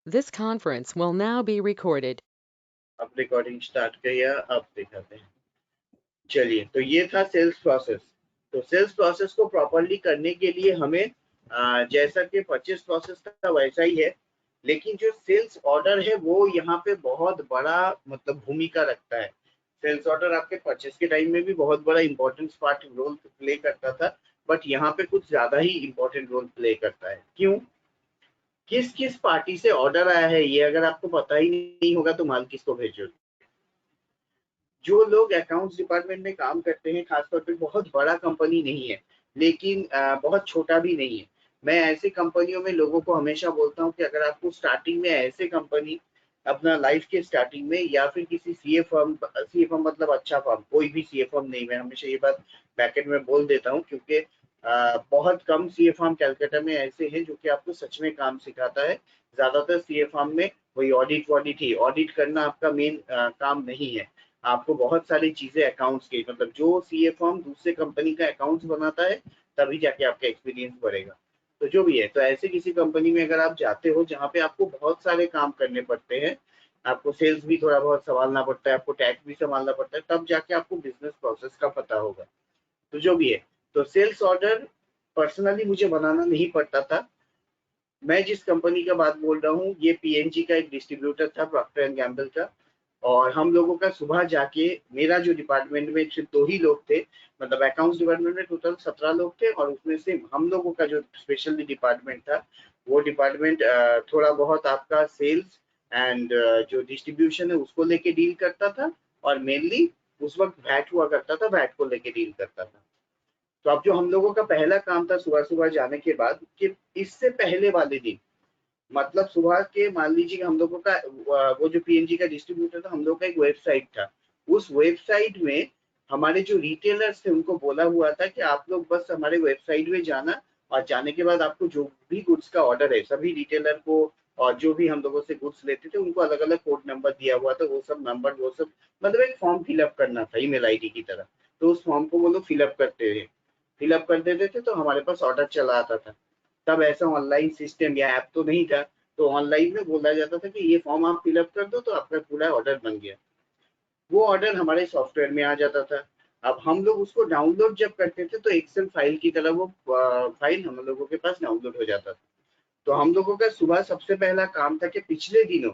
This conference will now be recorded. अब recording start किया, अब दिखाते हैं। चलिए, तो ये था सेल्स प्रोसेस। तो सेल्स प्रोसेस को प्रॉपरली करने के लिए हमें जैसा कि परचेस प्रोसेस था वैसा ही है, लेकिन जो सेल्स ऑर्डर है वो यहाँ पे बहुत बड़ा मतलब भूमिका रखता है। सेल्स ऑर्डर आपके परचेस के टाइम में भी बहुत बड़ा इंपॉर्टेंस पार्ट रोल प्ले करता था, बट यहाँ पे कुछ ज्यादा ही इंपॉर्टेंट रोल प्ले करता है। क्यों? किस किस पार्टी से ऑर्डर आया है ये अगर आपको पता ही नहीं होगा तो माल किसको भेजोगे? जो लोग अकाउंट्स डिपार्टमेंट में काम करते हैं, खासतौर पे बहुत बड़ा कंपनी नहीं है, लेकिन बहुत छोटा भी नहीं है। मैं ऐसे कंपनियों में लोगों को हमेशा बोलता हूँ कि अगर आपको स्टार्टिंग में ऐसे कंपनी अपना लाइफ के स्टार्टिंग में या फिर किसी सीए फर्म मतलब अच्छा फर्म, कोई भी सीए फर्म नहीं, मैं हमेशा ये बात बैकेट में बोल देता हूँ क्योंकि बहुत कम सीए फर्म कैलकाटा में ऐसे हैं जो कि आपको सच में काम सिखाता है। ज्यादातर सीए फर्म में वही ऑडिट वॉडिट ही, ऑडिट करना आपका मेन काम नहीं है। आपको बहुत सारी चीजें अकाउंट्स की, मतलब जो सीए फर्म दूसरे कंपनी का अकाउंट्स बनाता है तभी जाके आपका एक्सपीरियंस बढ़ेगा। तो जो भी है, तो ऐसे किसी कंपनी में अगर आप जाते हो जहाँ पे आपको बहुत सारे काम करने पड़ते हैं, आपको सेल्स भी थोड़ा बहुत संभालना पड़ता है, आपको टैक्स भी संभालना पड़ता है, तब जाके आपको बिजनेस प्रोसेस का पता होगा। तो जो भी है, तो सेल्स ऑर्डर पर्सनली मुझे बनाना नहीं पड़ता था। मैं जिस कंपनी का बात बोल रहा हूँ ये पीएनजी का एक डिस्ट्रीब्यूटर था, प्रॉक्टर एंड गैम्बल का। और हम लोगों का सुबह जाके, मेरा जो डिपार्टमेंट में सिर्फ 2 ही लोग थे, मतलब अकाउंट्स डिपार्टमेंट में टोटल 17 लोग थे और उसमें से हम लोगों का जो स्पेशली डिपार्टमेंट था, वो डिपार्टमेंट थोड़ा बहुत आपका सेल्स एंड जो डिस्ट्रीब्यूशन है उसको लेके डील करता था। और मेनली उस वक्त वैट हुआ करता था, वैट को लेके डील करता था। तो अब जो हम लोगों का पहला काम था सुबह सुबह जाने के बाद, कि इससे पहले वाले दिन, मतलब सुबह के मान लीजिए कि हम लोगों का वो जो पीएनजी का डिस्ट्रीब्यूटर था, हम लोग का एक वेबसाइट था। उस वेबसाइट में हमारे जो रिटेलर्स थे उनको बोला हुआ था कि आप लोग बस हमारे वेबसाइट में जाना, और जाने के बाद आपको जो भी गुड्स का ऑर्डर है सभी रिटेलर को, और जो भी हम लोगों से गुड्स लेते थे उनको अलग अलग कोड नंबर दिया हुआ था, वो सब नंबर वो सब, मतलब एक फॉर्म फिलअप करना था ईमेल आईडी की तरह। तो उस फॉर्म को वो लोग फिलअप करते थे, फिलअप कर देते थे, तो हमारे पास ऑर्डर चला आता था। तब ऐसा ऑनलाइन सिस्टम या ऐप तो नहीं था, तो ऑनलाइन में बोला जाता था कि ये फॉर्म आप फिलअप कर दो तो आपका पूरा ऑर्डर बन गया। वो ऑर्डर हमारे सॉफ्टवेयर में आ जाता था। अब हम लोग उसको डाउनलोड जब करते थे तो एक्सेल फाइल की तरह वो फाइल हम लोगों के पास डाउनलोड हो जाता था। तो हम लोगों का सुबह सबसे पहला काम था कि पिछले दिनों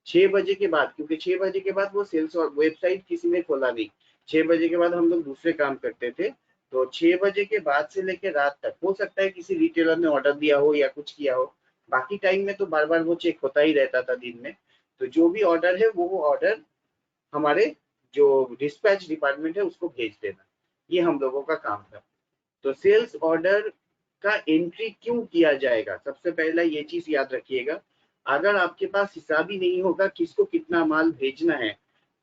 6 बजे के बाद, क्योंकि 6 बजे के बाद वो सेल्स और वेबसाइट किसी ने खोला नहीं, 6 बजे के बाद हम लोग दूसरे काम करते थे। तो 6 बजे के बाद से लेकर रात तक हो सकता है किसी रिटेलर ने ऑर्डर दिया हो या कुछ किया हो, बाकी टाइम में तो बार बार वो चेक होता ही रहता था दिन में। तो जो भी ऑर्डर है वो ऑर्डर हमारे जो डिस्पैच डिपार्टमेंट है उसको भेज देना, ये हम लोगों का काम था। तो सेल्स ऑर्डर का एंट्री क्यों किया जाएगा, सबसे पहला ये चीज याद रखिएगा। अगर आपके पास हिसाब ही नहीं होगा किसको कितना माल भेजना है,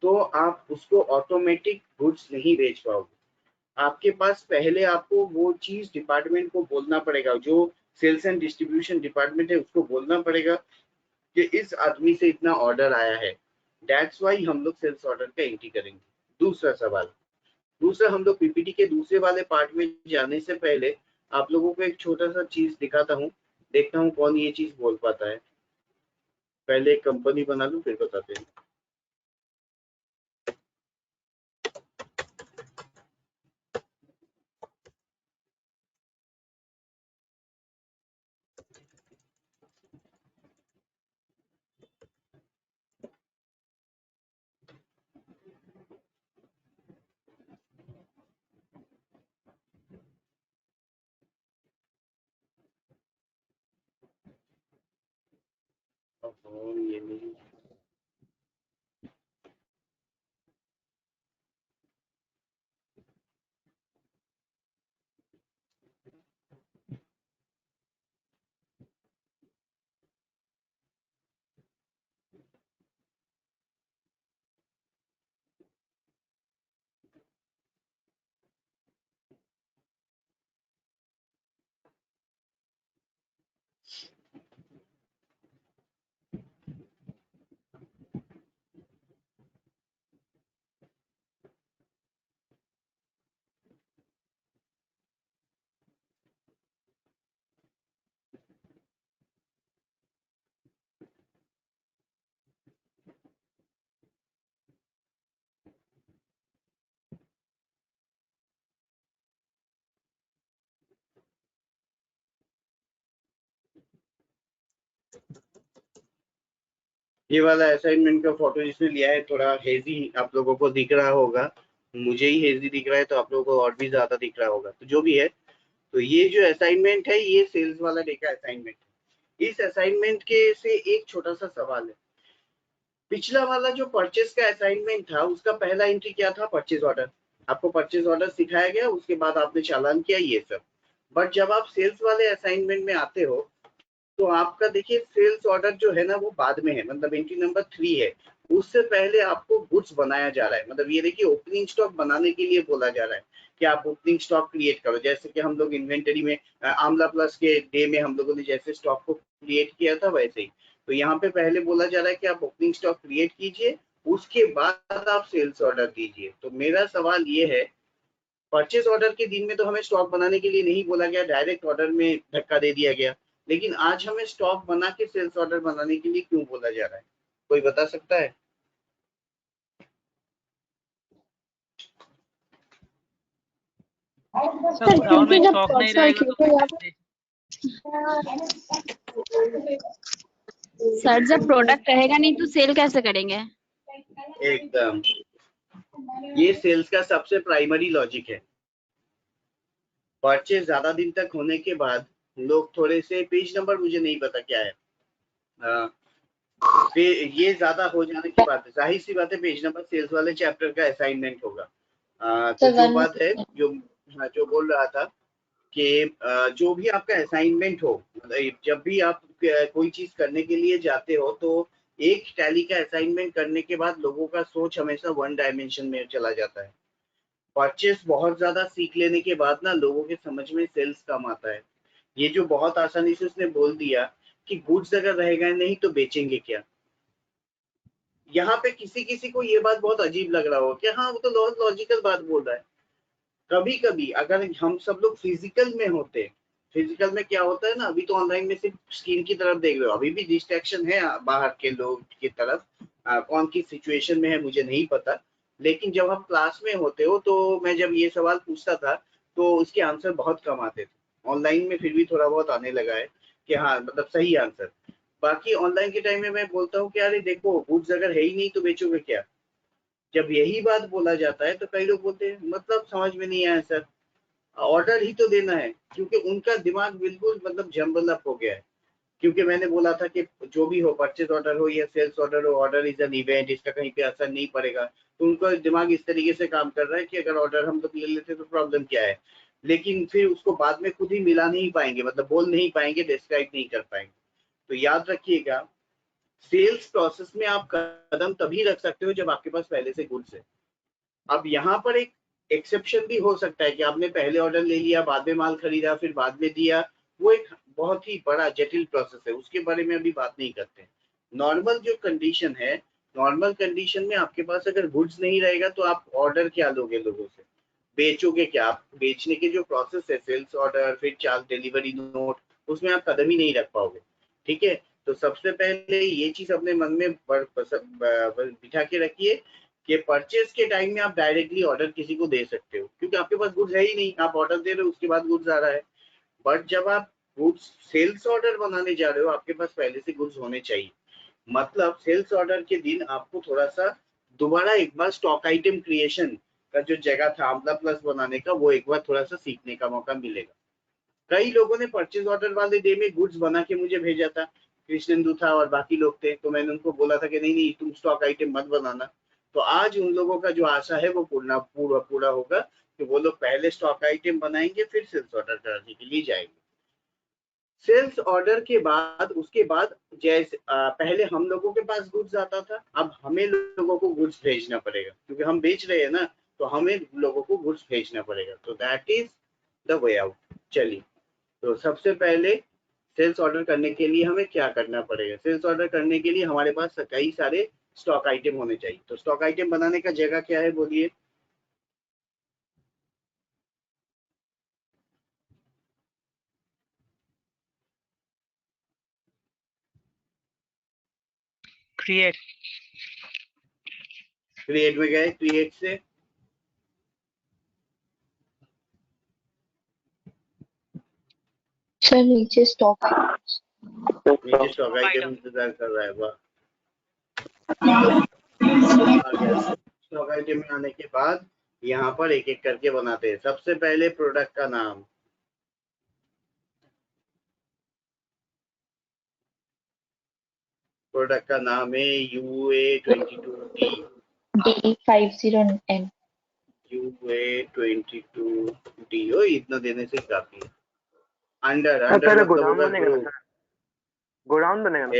तो आप उसको ऑटोमेटिक गुड्स नहीं भेज पाओगे। आपके पास पहले आपको वो चीज डिपार्टमेंट को बोलना पड़ेगा, जो सेल्स एंड डिस्ट्रीब्यूशन डिपार्टमेंट है उसको बोलना पड़ेगा कि इस आदमी से इतना ऑर्डर आया है। दैट्स वाई हम लोग सेल्स ऑर्डर का एंट्री करेंगे। दूसरा सवाल, दूसरा, हम लोग पीपीटी के दूसरे वाले पार्ट में जाने से पहले आप लोगों को एक छोटा सा चीज दिखाता हूँ, देखता हूँ कौन ये चीज बोल पाता है। पहले एक कंपनी बना लूं फिर बताते हैं। ये नहीं, ये वाला असाइनमेंट का फोटो जिसने लिया है थोड़ा हेजी आप लोगों को दिख रहा होगा, मुझे ही हेजी दिख रहा है तो आप लोगों को और भी ज्यादा दिख रहा होगा, तो जो भी है। तो ये जो असाइनमेंट है ये सेल्स वाला डे का असाइनमेंट है। इस असाइनमेंट के से एक छोटा सा सवाल है। पिछला वाला जो परचेस का असाइनमेंट था उसका पहला एंट्री क्या था? Purchase order. आपको परचेज ऑर्डर सिखाया गया, उसके बाद आपने चालान किया ये सब। बट जब आप सेल्स वाले असाइनमेंट में आते हो तो आपका देखिए सेल्स ऑर्डर जो है ना वो बाद में है, मतलब एंट्री नंबर 3 है। उससे पहले आपको गुड्स बनाया जा रहा है, मतलब ये देखिए ओपनिंग स्टॉक बनाने के लिए बोला जा रहा है कि आप ओपनिंग स्टॉक क्रिएट करो। जैसे कि हम लोग इन्वेंटरी में आमला प्लस के डे में हम लोगों ने जैसे स्टॉक को क्रिएट किया था वैसे ही। तो यहाँ पे पहले बोला जा रहा है कि आप ओपनिंग स्टॉक क्रिएट कीजिए, उसके बाद आप सेल्स ऑर्डर दीजिए। तो मेरा सवाल ये है, परचेज ऑर्डर के दिन में तो हमें स्टॉक बनाने के लिए नहीं बोला गया, डायरेक्ट ऑर्डर में धक्का दे दिया गया, लेकिन आज हमें स्टॉक बना के सेल्स ऑर्डर बनाने के लिए क्यों बोला जा रहा है? कोई बता सकता है? सर क्योंकि जब सर क्योंकि सर जब प्रोडक्ट रहेगा नहीं तो सेल कैसे करेंगे? एकदम, ये सेल्स का सबसे प्राइमरी लॉजिक है। परचेज ज्यादा दिन तक होने के बाद लोग थोड़े से, पेज नंबर मुझे नहीं पता क्या है, ये ज्यादा हो जाने के बाद जाहिर सी बात है पेज नंबर सेल्स वाले चैप्टर का असाइनमेंट होगा। तो जो बात है जो बोल रहा था कि जो भी आपका असाइनमेंट हो, जब भी आप कोई चीज करने के लिए जाते हो तो एक टैली का असाइनमेंट करने के बाद लोगों का सोच हमेशा वन डायमेंशन में चला जाता है। परचेस बहुत ज्यादा सीख लेने के बाद ना लोगों के समझ में सेल्स कम आता है। ये जो बहुत आसानी से उसने बोल दिया कि गुड्स अगर रहेगा नहीं तो बेचेंगे क्या। यहाँ पे किसी किसी को ये बात बहुत अजीब लग रहा हो कि हाँ वो तो बहुत लॉजिकल बात बोल रहा है। कभी कभी अगर हम सब लोग फिजिकल में होते, फिजिकल में क्या होता है ना, अभी तो ऑनलाइन में सिर्फ स्क्रीन की तरफ देख रहे हो, अभी भी डिस्ट्रैक्शन है बाहर के लोग की तरफ। कौन की सिचुएशन में है मुझे नहीं पता, लेकिन जब हम क्लास में होते हो तो मैं जब ये सवाल पूछता था तो इसके आंसर बहुत कम आते थे। ऑनलाइन में फिर भी थोड़ा बहुत आने लगा है कि हाँ मतलब सही आंसर। बाकी ऑनलाइन के टाइम में मैं बोलता हूँ कि अरे देखो गुड्स अगर है ही नहीं तो बेचोगे क्या। जब यही बात बोला जाता है तो कई लोग बोलते हैं मतलब समझ में नहीं आया सर, ऑर्डर ही तो देना है। क्योंकि उनका दिमाग बिल्कुल मतलब जम्बल अप हो गया है। क्योंकि मैंने बोला था कि जो भी हो, परचेज ऑर्डर हो या सेल्स ऑर्डर हो, ऑर्डर इज एन इवेंट, इसका कहीं पे असर नहीं पड़ेगा। तो उनका दिमाग इस तरीके से काम कर रहा है कि अगर ऑर्डर हम लोग ले लेते तो प्रॉब्लम क्या है, लेकिन फिर उसको बाद में खुद ही मिला नहीं पाएंगे, मतलब बोल नहीं पाएंगे, डिस्क्राइब नहीं कर पाएंगे। तो याद रखिएगा, सेल्स प्रोसेस में आप कदम तभी रख सकते हो जब आपके पास पहले से गुड्स है। अब यहाँ पर एक एक्सेप्शन भी हो सकता है कि आपने पहले ऑर्डर ले लिया, बाद में माल खरीदा, फिर बाद में दिया। वो एक बहुत ही बड़ा जटिल प्रोसेस है, उसके बारे में अभी बात नहीं करते। नॉर्मल जो कंडीशन है, नॉर्मल कंडीशन में आपके पास अगर गुड्स नहीं रहेगा तो आप ऑर्डर क्या लोगे लोगों से, बेचोगे क्या? आप बेचने के जो प्रोसेस है, सेल्स ऑर्डर फिर चार्ज डिलीवरी नोट, उसमें आप कदम ही नहीं रख पाओगे। ठीक है, तो सबसे पहले ये चीज अपने मन में बिठा के रखिए कि परचेस के टाइम में आप डायरेक्टली ऑर्डर किसी को दे सकते हो, क्योंकि आपके पास गुड्स है ही नहीं, आप ऑर्डर दे रहे हो उसके बाद गुड्स आ रहा है। बट जब आप गुड्स सेल्स ऑर्डर बनाने जा रहे हो आपके पास पहले से गुड्स होने चाहिए। मतलब सेल्स ऑर्डर के दिन आपको थोड़ा सा दोबारा एक बार स्टॉक आइटम क्रिएशन का जो जगह था आमला प्लस बनाने का, वो एक बार थोड़ा सा सीखने का मौका मिलेगा। कई लोगों ने परचेज ऑर्डर वाले डे में गुड्स बना के मुझे भेजा था, कृष्णेंदु था और बाकी लोग थे, तो मैंने उनको बोला था कि नहीं नहीं तुम स्टॉक आइटम मत बनाना। तो आज उन लोगों का जो आशा है वो पूरा होगा कि वो लोग पहले स्टॉक आइटम बनाएंगे फिर सेल्स ऑर्डर करने के लिए जाएंगे। सेल्स ऑर्डर के बाद उसके बाद जैसे पहले हम लोगों के पास गुड्स आता था, अब हमें लोगों को गुड्स भेजना पड़ेगा, क्योंकि हम बेच रहे हैं ना, तो हमें लोगों को गुड्स भेजना पड़ेगा। तो that is the way out. चलिए, तो सबसे पहले सेल्स ऑर्डर करने के लिए हमें क्या करना पड़ेगा? सेल्स ऑर्डर करने के लिए हमारे पास कई सारे स्टॉक आइटम होने चाहिए। तो स्टॉक आइटम बनाने का जगह क्या है बोलिए? क्रिएट। क्रिएट में गए, क्रिएट से सर नीचे स्टॉक नीचे स्टॉक आइटम इंतजार कर रहा है। वाह, स्टॉक आइटम में आने के बाद यहाँ पर एक एक करके बनाते हैं। सबसे पहले प्रोडक्ट का नाम, प्रोडक्ट का नाम है UA22D, D50N, UA22D। ओ इतना देने से काफी है। अंडर सर अंडर पहले मतलब गोडाउन होगा बनेगा ना ग्रुप। सर, गोडाउन बनेगा ना सर।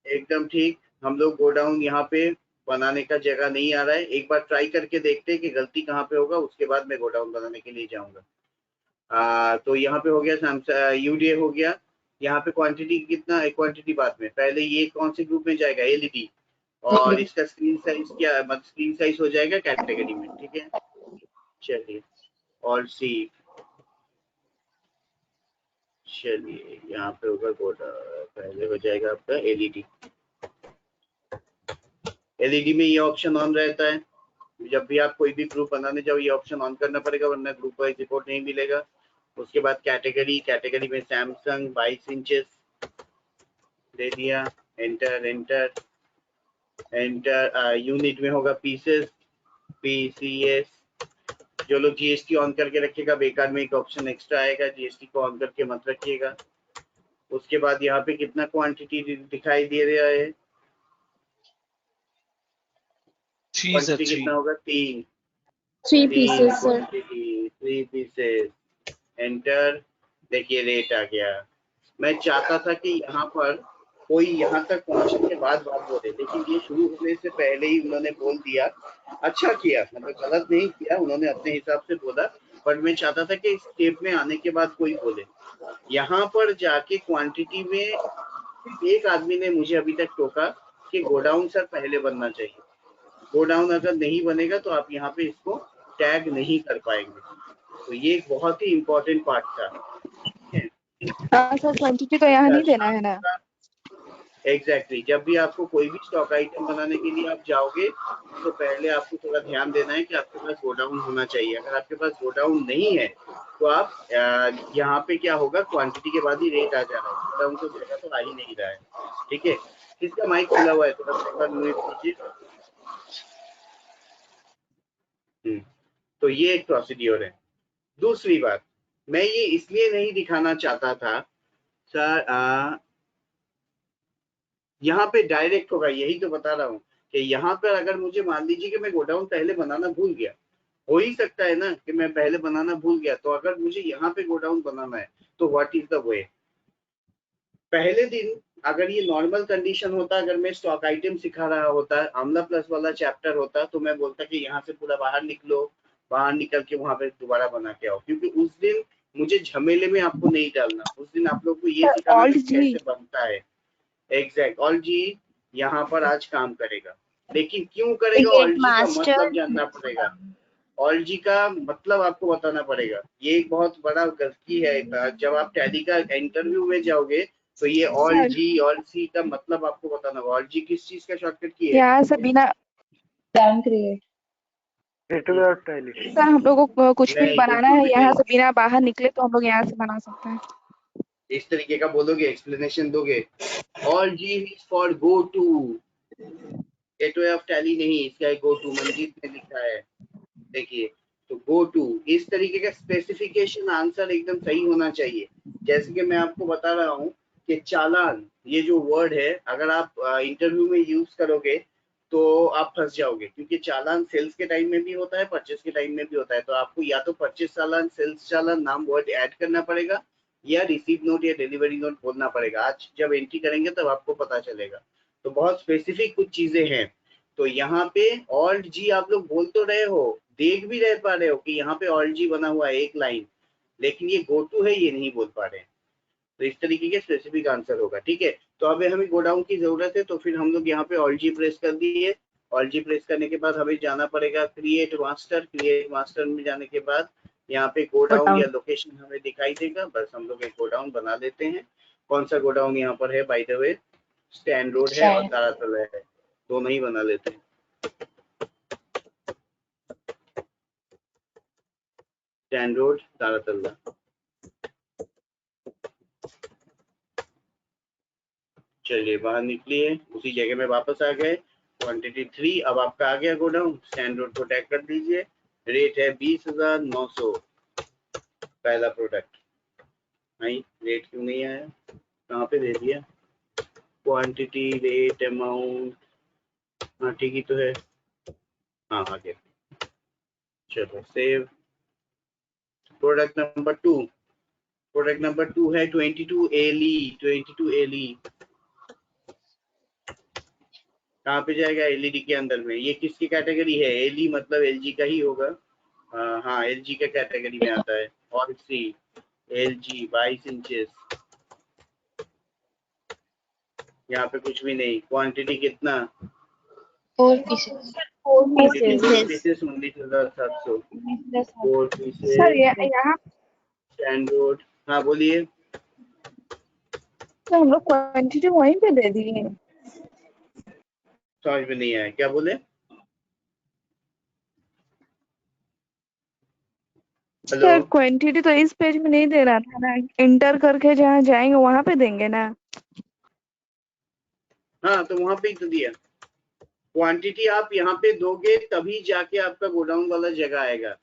एकदम ठीक। हम लोग गोडाउन यहाँ पे बनाने का जगह नहीं आ रहा है। एक बार ट्राई करके देखते हैं कि गलती कहाँ पे होगा, उसके बाद मैं गोडाउन बनाने के लिए जाऊंगा। तो यहाँ पे हो गया सैमसंग यूडीए हो गया। यहाँ पे क्वांटिटी कितना है, क्वांटिटी बाद में, पहले ये कौन से ग्रुप में जाएगा, एलईडी। और इसका स्क्रीन साइज क्या, मतलब स्क्रीन साइज हो जाएगा कैटेगरी में, ठीक है। चलिए और सी, चलिए यहाँ पे होगा गोडा, पहले हो जाएगा आपका एलईडी। एलईडी में ये ऑप्शन ऑन रहता है। जब भी आप कोई भी ग्रुप बनाने जाओ ये ऑप्शन ऑन करना पड़ेगा, वरना ग्रुप वाइज रिपोर्ट नहीं मिलेगा। उसके बाद कैटेगरी, कैटेगरी में सैमसंग 22 इंचेस दे दिया, एंटर एंटर एंटर। यूनिट में होगा पीसेस, PCS। जो लोग जीएसटी ऑन करके रखिएगा, बेकार में एक ऑप्शन एक्स्ट्रा आएगा, जीएसटी को ऑन करके मत रखिएगा। उसके बाद यहाँ पे कितना क्वांटिटी दिखाई दे रहा है, क्वांटिटी कितना होगा, 3 3 pieces, sir. Quantity 3 pieces, enter. देखिए रेट आ गया। मैं चाहता था कि यहाँ पर कोई यहाँ तक पहुंचने के बाद बात बोले, लेकिन ये शुरू होने से पहले ही उन्होंने बोल दिया। अच्छा किया, मतलब गलत नहीं किया, उन्होंने अपने हिसाब से बोला। पर मैं चाहता था कि इस स्टेप में आने के बाद कोई बोले। यहाँ पर जाके क्वांटिटी में एक आदमी ने मुझे अभी तक टोका कि गोडाउन सर पहले बनना चाहिए। गोडाउन अगर नहीं बनेगा तो आप यहाँ पे इसको टैग नहीं कर पाएंगे। तो ये एक बहुत ही इम्पोर्टेंट पार्ट था। सर क्वांटिटी तो यहाँ नहीं देना है ना। एग्जैक्टली जब भी आपको कोई भी स्टॉक आइटम बनाने के लिए आप जाओगे तो पहले आपको थोड़ा ध्यान देना है कि आपके पास गोडाउन होना चाहिए। अगर आपके पास गोडाउन नहीं है तो आप यहाँ पे क्या होगा, क्वांटिटी के बाद ही रेट आ जा रहा है, गोडाउन तो जगह तो आ ही नहीं रहा है। ठीक है, किसका माइक खुला हुआ है, थोड़ा सा एक बार म्यूट कीजिए। तो ये एक प्रोसीड्योर है। दूसरी बात, मैं ये इसलिए नहीं दिखाना चाहता था सर, यहाँ पे डायरेक्ट होगा, यही तो बता रहा हूँ कि यहाँ पर अगर मुझे मान लीजिए कि मैं गोडाउन पहले बनाना भूल गया, हो ही सकता है ना कि मैं पहले बनाना भूल गया, तो अगर मुझे यहाँ पे गोडाउन बनाना है तो व्हाट इज द वे। पहले दिन अगर ये नॉर्मल कंडीशन होता, अगर मैं स्टॉक आइटम सिखा रहा होता, आमला प्लस वाला चैप्टर होता, तो मैं बोलता कि यहाँ से पूरा बाहर निकलो, बाहर निकल के वहां पे दोबारा बना के आओ, क्योंकि उस दिन मुझे झमेले में आपको नहीं डालना। उस दिन आप लोग को ये सिखाना कि कैसे बनता है। एग्जैक्ट, ऑल जी यहाँ पर आज काम करेगा, लेकिन क्यों करेगा, ऑल जी का मतलब जानना पड़ेगा। ऑल जी का मतलब आपको बताना पड़ेगा। ये एक बहुत बड़ा गलती है, जब आप टैली का इंटरव्यू में जाओगे तो ये ऑल जी ऑल सी का मतलब आपको बताना होगा। ऑल जी किस चीज का शॉर्टकट की है, यहाँ से बिना Plan create. सर हम लोगों को कुछ भी नहीं, बनाना बिल्कुल है, भी यहाँ नहीं। से बिना बाहर निकले तो हम लोग यहाँ से बना सकते हैं। इस तरीके का बोलोगे, एक्सप्लेनेशन दोगे, all G is for go to, gateway of Tally नहीं, इसका गो टू मंजीत ने लिखा है, देखिए। तो गो टू इस तरीके का स्पेसिफिकेशन आंसर एकदम सही होना चाहिए। जैसे कि मैं आपको बता रहा हूँ कि चालान, ये जो वर्ड है, अगर आप इंटरव्यू में यूज करोगे तो आप फंस जाओगे, क्योंकि चालान सेल्स के टाइम में भी होता है, परचेस के टाइम में भी होता है। तो आपको या तो परचेस चालान, सेल्स चालान नाम वर्ड ऐड करना पड़ेगा, या रिसीव नोट या डिलीवरी नोट बोलना पड़ेगा। आज जब एंट्री करेंगे तब आपको पता चलेगा। तो बहुत स्पेसिफिक कुछ चीजें हैं। तो यहाँ पे ऑल्ट जी आप लोग बोल तो रहे हो, देख भी रह पा रहे हो कि यहाँ पे ऑल्ट जी बना हुआ है एक लाइन, लेकिन ये गो टू है, ये नहीं बोल पा रहे हैं। तो इस तरीके के स्पेसिफिक आंसर होगा। ठीक है, तो अब हमें गोडाउन की जरूरत है, तो फिर हम लोग यहाँ पे ऑल्ट जी प्रेस कर दिए। ऑल्ट जी प्रेस करने के बाद हमें जाना पड़ेगा क्रिएट मास्टर। क्रिएट मास्टर में जाने के बाद यहाँ पे गोडाउन या लोकेशन हमें दिखाई देगा, बस हम लोग एक गोडाउन बना लेते हैं। कौन सा गोडाउन यहाँ पर है, by the way stand road है और तारातला है, दोनों ही बना लेते हैं। Stand road, Taratala. चलिए बाहर निकलिए, उसी जगह में वापस आ गए। क्वांटिटी 3 अब आपका आ गया गोडाउन। स्टैंड रोड को टैग कर दीजिए। रेट है 20,900 पहला प्रोडक्ट। नहीं रेट क्यों नहीं आया, कहाँ पे दे दिया? क्वांटिटी रेट अमाउंट, हाँ ठीक ही तो है, हाँ आ गया। चलो save. Product number 2, product number 2 है 22 एली। 22 एली कहाँ पे जाएगा? एलईडी के अंदर में। ये किसकी कैटेगरी है? एलई मतलब एलजी का ही होगा। हाँ एलजी का कैटेगरी में आता है। और सी एलजी 22 इंचेस। यहाँ पे कुछ भी नहीं। क्वांटिटी कितना? 4 pieces. 4 pieces. Pieces 19,700। 4 pieces sir यहाँ स्टैंड रोड। हाँ बोलिए। तो हम लोग क्वांटिटी वहीं पे दे दिए। समझ में नहीं आया, क्या बोले? हेलो। सर क्वांटिटी तो इस पेज में नहीं दे रहा था ना, इंटर करके जहाँ जाएंगे वहां पे देंगे ना। हाँ तो वहां पे ही तो दिया। क्वांटिटी आप यहाँ पे दोगे तभी जाके आपका गोडाउन वाला जगह आएगा।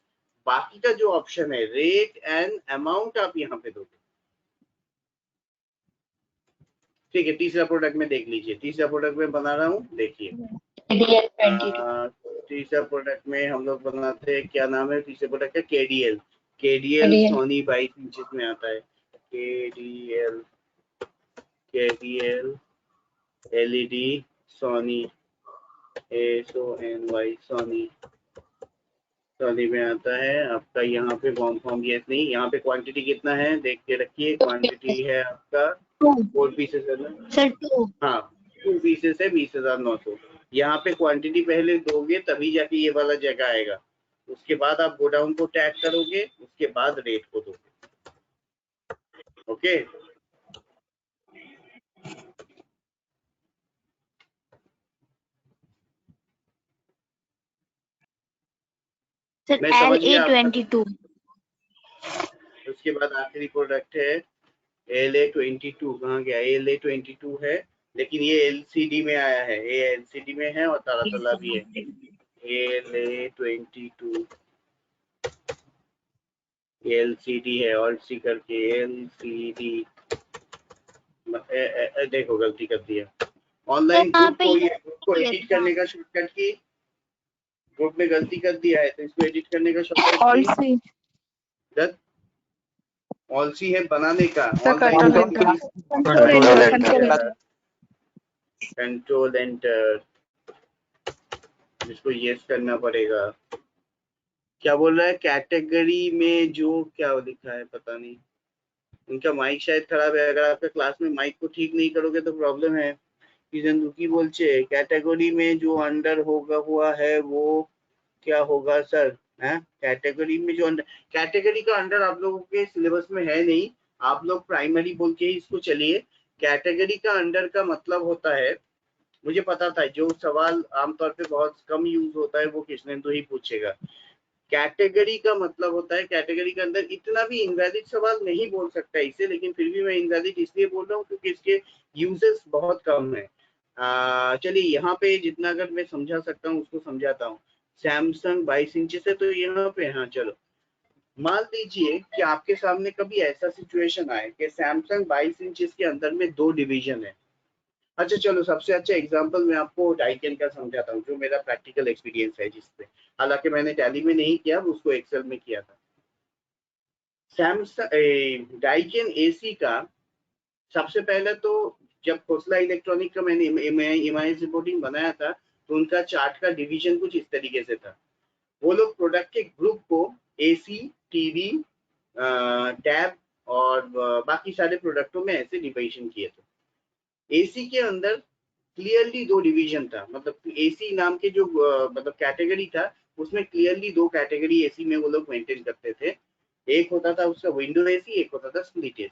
बाकी का जो ऑप्शन है रेट एंड अमाउंट आप यहाँ पे दोगे। ठीक है, तीसरा प्रोडक्ट में देख लीजिए। तीसरा प्रोडक्ट में बना रहा हूँ, देखिए। KDL 22. तीसरा प्रोडक्ट में हम लोग बनाते हैं, क्या नाम है तीसरे प्रोडक्ट का? केडीएल। केडीएल KDL. सोनी 22 इंचेस में आता है। केडीएल, केडीएल एलईडी सोनी, SONY सोनी, सोनी में आता है आपका। यहाँ पे फॉर्म यस नहीं, यहाँ पे क्वांटिटी कितना है देख के रखिए। क्वांटिटी है आपका 4 पीसेस है ना? Sir, 2. हाँ 2 पीसेस है 20,900। यहाँ पे क्वांटिटी पहले दोगे तभी जाके ये वाला जगह आएगा। उसके बाद आप गोडाउन को टैग करोगे, उसके बाद रेट को दोगे। ओके Sir, मैं समझ गया आपका। LA22. उसके बाद आखिरी प्रोडक्ट है LA22। कहाँ गया? LA22 है, लेकिन ये LCD में आया है। ये LCD में है और ताला तला भी है। LA22 LCD है और सी करके LCD। देखो गलती कर दिया। ऑनलाइन ग्रुप को एडिट करने का शॉर्टकट की, ग्रुप में गलती कर दिया है तो इसको एडिट करने का शॉर्टकट ऑल की। सी ऑलसी है बनाने का। कंट्रोल एंटर, जिसको यस करना पड़ेगा। क्या बोल रहा है? कैटेगरी में जो क्या लिखा है पता नहीं, उनका माइक शायद खराब है। अगर आपके क्लास में माइक को ठीक नहीं करोगे तो प्रॉब्लम है। की बोलছে कैटेगरी में जो अंडर होगा हुआ है वो क्या होगा सर? है कैटेगरी में जो अंडर, कैटेगरी का अंडर आप लोगों के सिलेबस में है नहीं। आप लोग प्राइमरी बोल के ही इसको चलिए। कैटेगरी का अंडर का मतलब होता है, मुझे पता था जो सवाल आमतौर पे बहुत कम यूज होता है वो कृष्णेन तो ही पूछेगा। कैटेगरी का मतलब होता है, कैटेगरी के अंदर इतना भी इनवैलिड सवाल नहीं बोल सकता इसे, लेकिन फिर भी मैं इनवैलिड इसलिए बोल रहा हूँ क्योंकि इसके यूजेस बहुत कम है। चलिए यहाँ पे जितना अगर मैं समझा सकता हूँ उसको समझाता हूँ। सैमसंग 22 इंचेस है तो यहाँ पे, हाँ चलो मान लीजिए कि आपके सामने कभी ऐसा सिचुएशन आए कि सैमसंग 22 इंचेस के अंदर में 2 डिवीजन है। अच्छा चलो सबसे अच्छा एग्जांपल मैं आपको डाइकेन का समझाता हूँ, जो मेरा प्रैक्टिकल एक्सपीरियंस है जिससे, हालांकि मैंने टैली में नहीं किया, उसको एक्सेल में किया था। सैमसंग डाइकेन एसी का सबसे पहले तो जब खोसला इलेक्ट्रॉनिक का मैंने एमआईएस रिपोर्टिंग बनाया था तो उनका चार्ट का डिवीजन कुछ इस तरीके से था। वो लोग प्रोडक्ट के ग्रुप को एसी, टीवी, टैब और बाकी सारे प्रोडक्टों में ऐसे डिवीजन किए थे। एसी के अंदर क्लियरली 2 डिवीजन था, मतलब एसी नाम के जो मतलब कैटेगरी था उसमें क्लियरली 2 कैटेगरी एसी में वो लोग मेंटेन करते थे। एक होता था उसका विंडो एसी, एक होता था स्प्लिट एसी।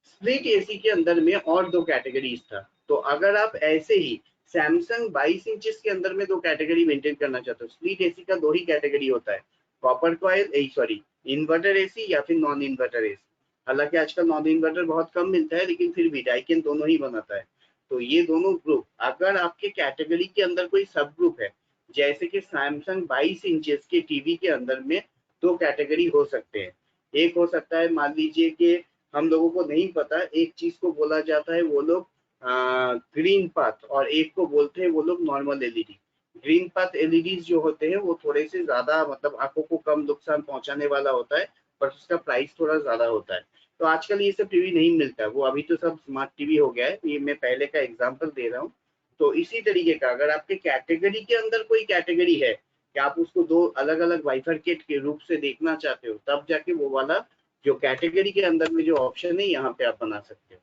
स्प्लिट एसी के अंदर में और 2 कैटेगरीज था। तो अगर आप ऐसे ही सैमसंग 22 इंचेस के अंदर में 2 कैटेगरी मेंटेन करना चाहते हो, स्प्लिट एसी का 2 ही कैटेगरी होता है, copper coil sorry inverter AC या फिर नॉन इन्वर्टर एसी। हालांकि आजकल नॉन इन्वर्टर बहुत कम मिलता है, लेकिन फिर भी डाइकिन दोनों ही बनाता है। तो ये दोनों ग्रुप, अगर आपके कैटेगरी के अंदर कोई सब ग्रुप है, जैसे कि सैमसंग 22 इंचेस के टीवी के अंदर में 2 कैटेगरी हो सकते हैं। एक हो सकता है, मान लीजिए कि हम लोगों को नहीं पता, एक चीज को बोला जाता है वो लोग ग्रीन पाथ, और एक को बोलते हैं वो लोग normal LED. Green path LEDs जो होते हैं वो थोड़े से ज्यादा, मतलब आंखों को कम नुकसान पहुंचाने वाला होता है, पर उसका प्राइस थोड़ा ज्यादा होता है। तो आजकल ये सब टीवी नहीं मिलता है, वो अभी तो सब स्मार्ट टीवी हो गया है, ये मैं पहले का एग्जांपल दे रहा हूँ। तो इसी तरीके का अगर आपके कैटेगरी के अंदर कोई कैटेगरी है कि आप उसको 2 अलग अलग बाइफरकेट के रूप से देखना चाहते हो, तब जाके वो वाला जो कैटेगरी के अंदर में जो ऑप्शन है यहाँ पे आप बना सकते हो।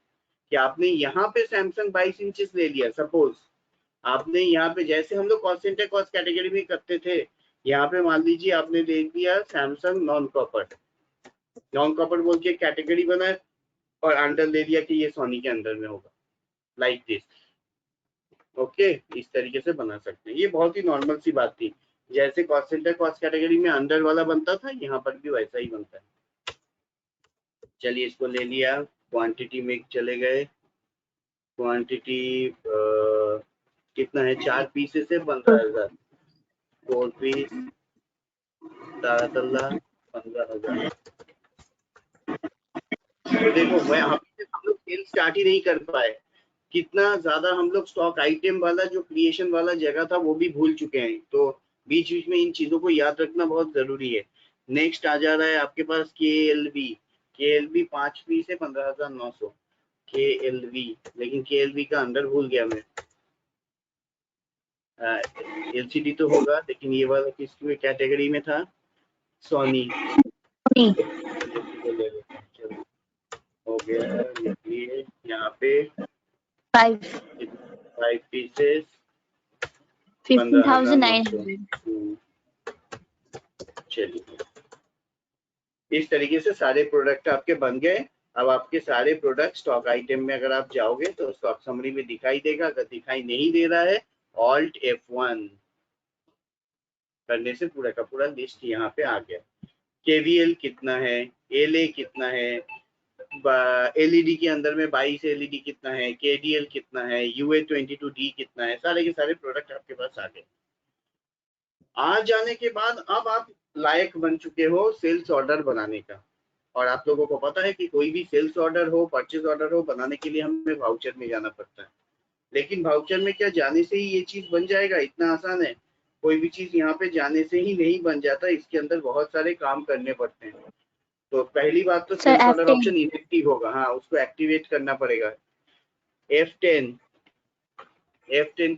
कि आपने यहाँ पे सैमसंग 22 इंचेस ले लिया, सपोज आपने यहाँ पे, जैसे हम लोग कॉस्ट सेंटर कॉस्ट कैटेगरी में करते थे, यहाँ पे मान लीजिए आपने ले लिया Samsung non copper, non copper बोल के कैटेगरी बना और अंडर ले लिया कि ये सोनी के अंदर में होगा, लाइक दिस। ओके, इस तरीके से बना सकते हैं। ये बहुत ही नॉर्मल सी बात थी, जैसे कॉस्ट सेंटर कॉस्ट कैटेगरी में अंडर वाला बनता था, यहाँ पर भी वैसा ही बनता है। चलिए इसको ले लिया, क्वांटिटी में चले गए। क्वांटिटी कितना है, 4 पीसेस है 15,000, 4 पीस 15,000। तो देखो मैं हम लोग सेल स्टार्ट ही नहीं कर पाए, कितना ज्यादा हम लोग स्टॉक आइटम वाला जो क्रिएशन वाला जगह था वो भी भूल चुके हैं। तो बीच बीच में इन चीजों को याद रखना बहुत जरूरी है। नेक्स्ट आ जा रहा है आपके पास KLV 5 पीस है 15,900 KLV, लेकिन KLV का अंडर भूल गया मैं। LCD तो होगा, लेकिन ये वाला किसकी कैटेगरी में था, सोनी। हो गया, निकलिए यहाँ पे 5 पीसेस 15,900। चलिए इस तरीके से सारे प्रोडक्ट आपके बन गए। अब आपके सारे प्रोडक्ट स्टॉक आइटम में अगर आप जाओगे तो स्टॉक समरी में दिखाई देगा। अगर दिखाई नहीं दे रहा है, Alt F1 करने से पूरा का पूरा लिस्ट यहाँ पे आ गया। KVL कितना है, LA कितना है, LED के अंदर में 22 LED कितना है, KDL कितना है, UA22D कितना है, सारे के सारे प्रोडक्ट आपके पास आ गए। आ जाने के बाद अब आप लायक बन चुके हो सेल्स ऑर्डर बनाने का। और आप लोगों को पता है कि कोई भी सेल्स ऑर्डर हो, परचेज ऑर्डर हो, बनाने के लिए हमें वाउचर में जाना पड़ता है। लेकिन वाउचर में क्या जाने से ही ये चीज बन जाएगा, इतना आसान है? कोई भी चीज यहाँ पे जाने से ही नहीं बन जाता, इसके अंदर बहुत सारे काम करने पड़ते हैं। तो पहली बात तो सेल्स ऑर्डर ऑप्शन इनएक्टिव होगा, हाँ उसको एक्टिवेट करना पड़ेगा। F10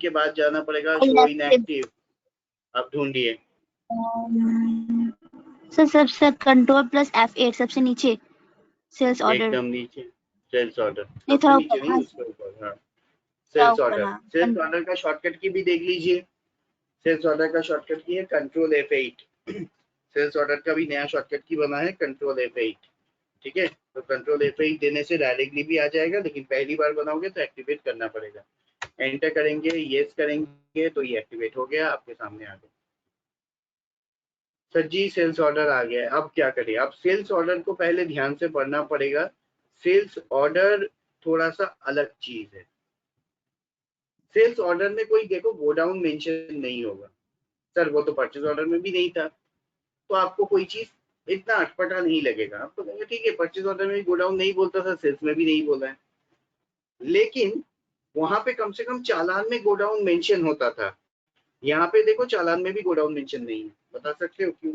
के बाद जाना पड़ेगा शो इनएक्टिव। अब ढूंढिए सर, सबसे कंट्रोल प्लस F8 सबसे नीचे सेल्स ऑर्डर, एकदम नीचे सेल्स ऑर्डर, नहीं थोड़ा नीचे नहीं, उसके ऊपर। हाँ सेल्स ऑर्डर, सेल्स ऑर्डर का शॉर्टकट की भी देख लीजिए। सेल्स ऑर्डर का शॉर्टकट की है कंट्रोल F8। सेल्स ऑर्डर का भी नया शॉर्टकट की बना है कंट्रोल F8। ठीक है, तो कंट्रोल F8 देने से डायरेक्टली भी आ जाएगा, लेकिन पहली बार बनाओगे तो एक्टिवेट करना पड़ेगा। एंटर करेंगे, यस करेंगे तो ये एक्टिवेट हो गया, आपके सामने आ गया। सर जी सेल्स ऑर्डर आ गया, अब क्या करें? अब सेल्स ऑर्डर को पहले ध्यान से पढ़ना पड़ेगा। सेल्स ऑर्डर थोड़ा सा अलग चीज है। सेल्स ऑर्डर में कोई देखो गोडाउन मेंशन नहीं होगा। सर वो तो परचेज ऑर्डर में भी नहीं था, तो आपको कोई चीज इतना अटपटा नहीं लगेगा। आपको लगेगा ठीक है, परचेज ऑर्डर में भी गोडाउन नहीं बोलता था, सेल्स में भी नहीं बोला है, लेकिन वहां पे कम से कम चालान में गोडाउन मेंशन होता था। यहाँ पे देखो चालान में भी गोडाउन मेंशन नहीं है। बता सकते हो क्यों?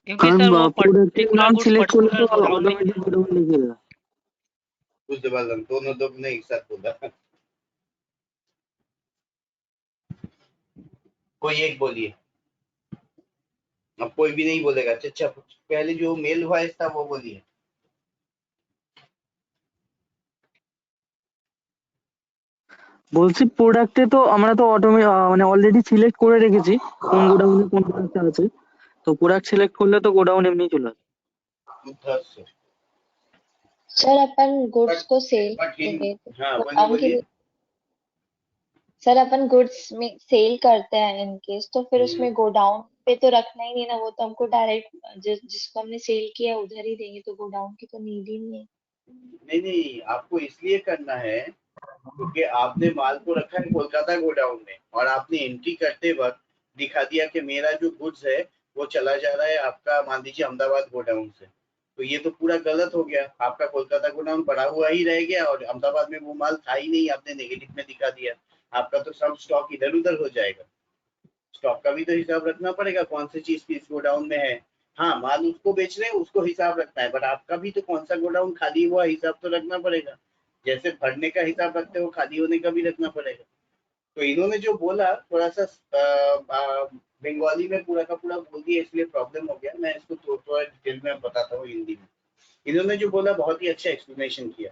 क्योंकि सर वो पर्टिकुलर गुड्स पर्टिकुलर गोडाउन में बुझते पारलाम, दोनों दो ने एक साथ बोला। कोई एक बोलिए, अब कोई भी नहीं बोलेगा। अच्छा पहले जो मेल वॉइस था वो बोलिए। বলছি প্রোডাক্টে তো আমরা তো মানে অলরেডি সিলেক্ট করে রেখেছি কোন গোডাউনে কোন প্রোডাক্ট আছে, তো প্রোডাক্ট সিলেক্ট করলে তো গোডাউন এমনি চলে আসে। उधर से। सर अपन गुड्स बट को सेल बट करेंगे हाँ, तो बोलिए गोडाउन की, बोलिए। सर अपन गुड्स में सेल करते हैं इन केस, तो फिर हम्म, उसमें गोडाउन पे तो रखना ही नहीं ना, वो तो हमको डायरेक्ट जिसको हमने सेल किया उधर ही देंगे, तो गोडाउन की तो नीड ही नहीं है। नहीं नहीं, आपको इसलिए करना है क्योंकि आपने माल को रखा है कोलकाता गोडाउन में और आपने एंट्री करते वक्त दिखा दिया कि मेरा जो गुड्स है वो चला जा रहा है आपका, मान लीजिए अहमदाबाद गोडाउन से। तो ये तो पूरा गलत हो गया, आपका कोलकाता गोडाउन पड़ा हुआ ही रह गया और अहमदाबाद में वो माल था ही नहीं, आपने नेगेटिव में दिखा दिया। आपका तो सब स्टॉक इधर उधर हो जाएगा। स्टॉक का भी तो हिसाब रखना पड़ेगा, कौन सी चीज किस गोडाउन में है। हाँ, माल उसको बेच रहे हैं उसको हिसाब रखना है, बट आपका भी तो कौन सा गोडाउन खाली हुआ हिसाब तो रखना पड़ेगा। जैसे भरने का हिसाब रखते हो खाली होने का भी रखना पड़ेगा। तो इन्होंने जो बोला थोड़ा सा बंगाली में पूरा का पूरा बोल दिया, इसलिए प्रॉब्लम हो गया। मैं इसको थोड़ा डिटेल में बताता हूँ हिंदी में। इन्होंने जो बोला बहुत ही अच्छा एक्सप्लेनेशन किया।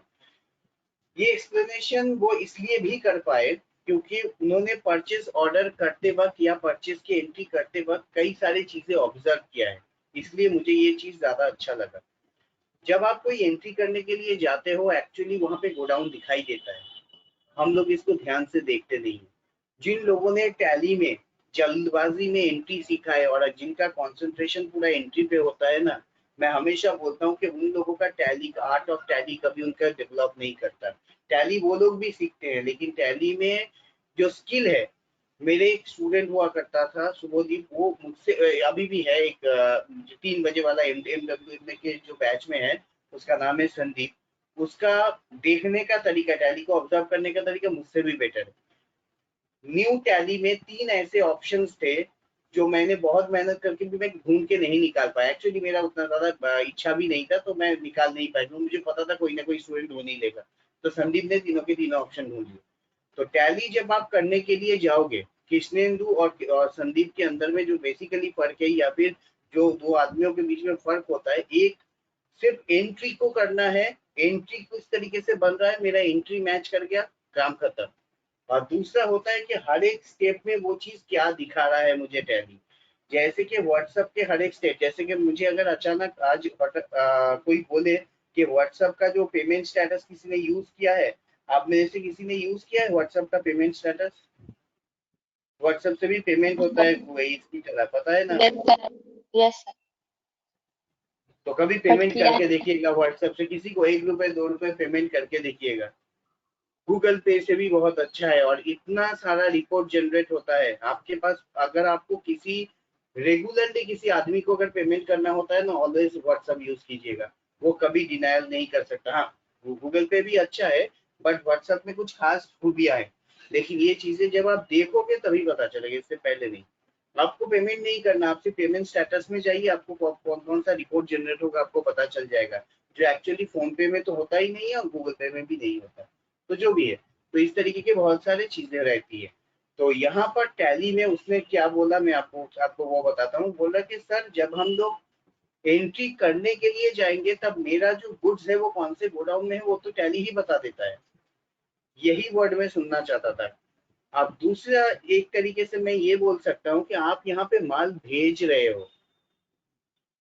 ये एक्सप्लेनेशन वो इसलिए भी कर पाए क्योंकि उन्होंने परचेज ऑर्डर करते वक्त या परचेज की एंट्री करते वक्त कई सारी चीजें ऑब्जर्व किया है, इसलिए मुझे ये चीज ज्यादा अच्छा लगा। जब आप कोई एंट्री करने के लिए जाते हो एक्चुअली वहां पे गोडाउन दिखाई देता है, हम लोग इसको ध्यान से देखते नहीं। जिन लोगों ने टैली में जल्दबाजी में एंट्री सीखा है और जिनका कंसंट्रेशन पूरा एंट्री पे होता है ना, मैं हमेशा बोलता हूँ कि उन लोगों का टैली का आर्ट ऑफ टैली कभी उनका डेवलप नहीं करता। टैली वो लोग भी सीखते हैं लेकिन टैली में जो स्किल है, मेरे एक स्टूडेंट हुआ करता था शुभदीप, वो मुझसे अभी भी है एक 3 बजे वाला एमडब्ल्यू के जो बैच में है, उसका नाम है संदीप। उसका देखने का तरीका, टैली को ऑब्जर्व करने का तरीका मुझसे भी बेटर है। न्यू टैली में 3 ऐसे ऑप्शंस थे जो मैंने बहुत मेहनत करके भी मैं ढूंढ के नहीं निकाल पाया। एक्चुअली मेरा उतना ज्यादा इच्छा भी नहीं था तो मैं निकाल नहीं पाया, मुझे पता था कोई ना कोई स्टूडेंट ढूंढ ही लेगा। तो संदीप ने तीनों के तीनों ऑप्शन ढूंढ लिए। तो टैली जब आप करने के लिए जाओगे, कृष्णेंदु और संदीप के अंदर में जो बेसिकली फर्क है या फिर जो दो आदमियों के बीच में फर्क होता है, एक सिर्फ एंट्री को करना है, एंट्री किस तरीके से बन रहा है, मेरा एंट्री मैच कर गया, काम खत्म। और दूसरा होता है कि हर एक स्टेप में वो चीज क्या दिखा रहा है मुझे टैली। जैसे कि व्हाट्सएप के हर एक स्टेप, जैसे कि मुझे अगर अचानक आज कोई बोले कि व्हाट्सएप का जो पेमेंट स्टेटस किसी ने यूज किया है, आप में से किसी ने यूज किया है व्हाट्सएप का पेमेंट स्टेटस? व्हाट्सएप से भी पेमेंट होता है वही इसकी तरह, पता है ना? यस सर, यस सर, तो कभी बट पेमेंट किया करके देखिएगा व्हाट्सएप से किसी को 1 रुपए 2 रुपए पेमेंट करके देखिएगा। गूगल पे से भी बहुत अच्छा है और इतना सारा रिपोर्ट जनरेट होता है आपके पास। अगर आपको किसी रेगुलरली किसी आदमी को अगर पेमेंट करना होता है ना, ऑलवेज व्हाट्सएप यूज कीजिएगा, वो कभी डिनायल नहीं कर सकता। हाँ, गूगल पे भी अच्छा है बट व्हाट्सएप में कुछ खास खूबियां हैं, लेकिन ये चीजें जब आप देखोगे तभी पता चलेगा, इससे पहले नहीं। आपको पेमेंट नहीं करना, आपसे पेमेंट स्टेटस में जाइए, आपको कौन कौन सा रिपोर्ट जनरेट होगा आपको पता चल जाएगा, जो एक्चुअली फोन पे में तो होता ही नहीं है और गूगल पे में भी नहीं होता। तो जो भी है, तो इस तरीके के बहुत सारी चीजें रहती है। तो यहाँ पर टैली में उसने क्या बोला, मैं आपको आपको वो बताता हूँ। बोला कि सर जब हम लोग एंट्री करने के लिए जाएंगे तब मेरा जो गुड्स है वो कौन से गोडाउन में है वो तो टैली ही बता देता है। यही वर्ड में सुनना चाहता था। अब दूसरा एक तरीके से मैं ये बोल सकता हूँ कि आप यहाँ पे माल भेज रहे हो,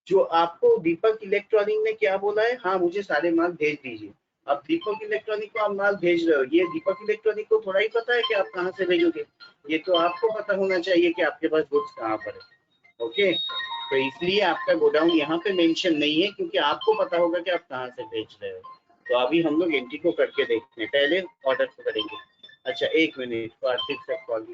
जो आपको दीपक इलेक्ट्रॉनिक ने क्या बोला है, हाँ मुझे सारे माल भेज दीजिए। अब दीपक इलेक्ट्रॉनिक को आप माल भेज रहे हो, ये दीपक इलेक्ट्रॉनिक को थोड़ा ही पता है कि आप कहाँ से भेजोगे। ये तो आपको पता होना चाहिए कि आपके पास गुड्स कहाँ पर है। ओके, तो इसलिए आपका गोडाउन यहाँ पे मेंशन नहीं है क्योंकि आपको पता होगा कि आप कहाँ से भेज रहे हो। तो अभी हम लोग एंट्री को करके देखते हैं, पहले ऑर्डर को करेंगे। अच्छा, 1 minute, Kartik sir call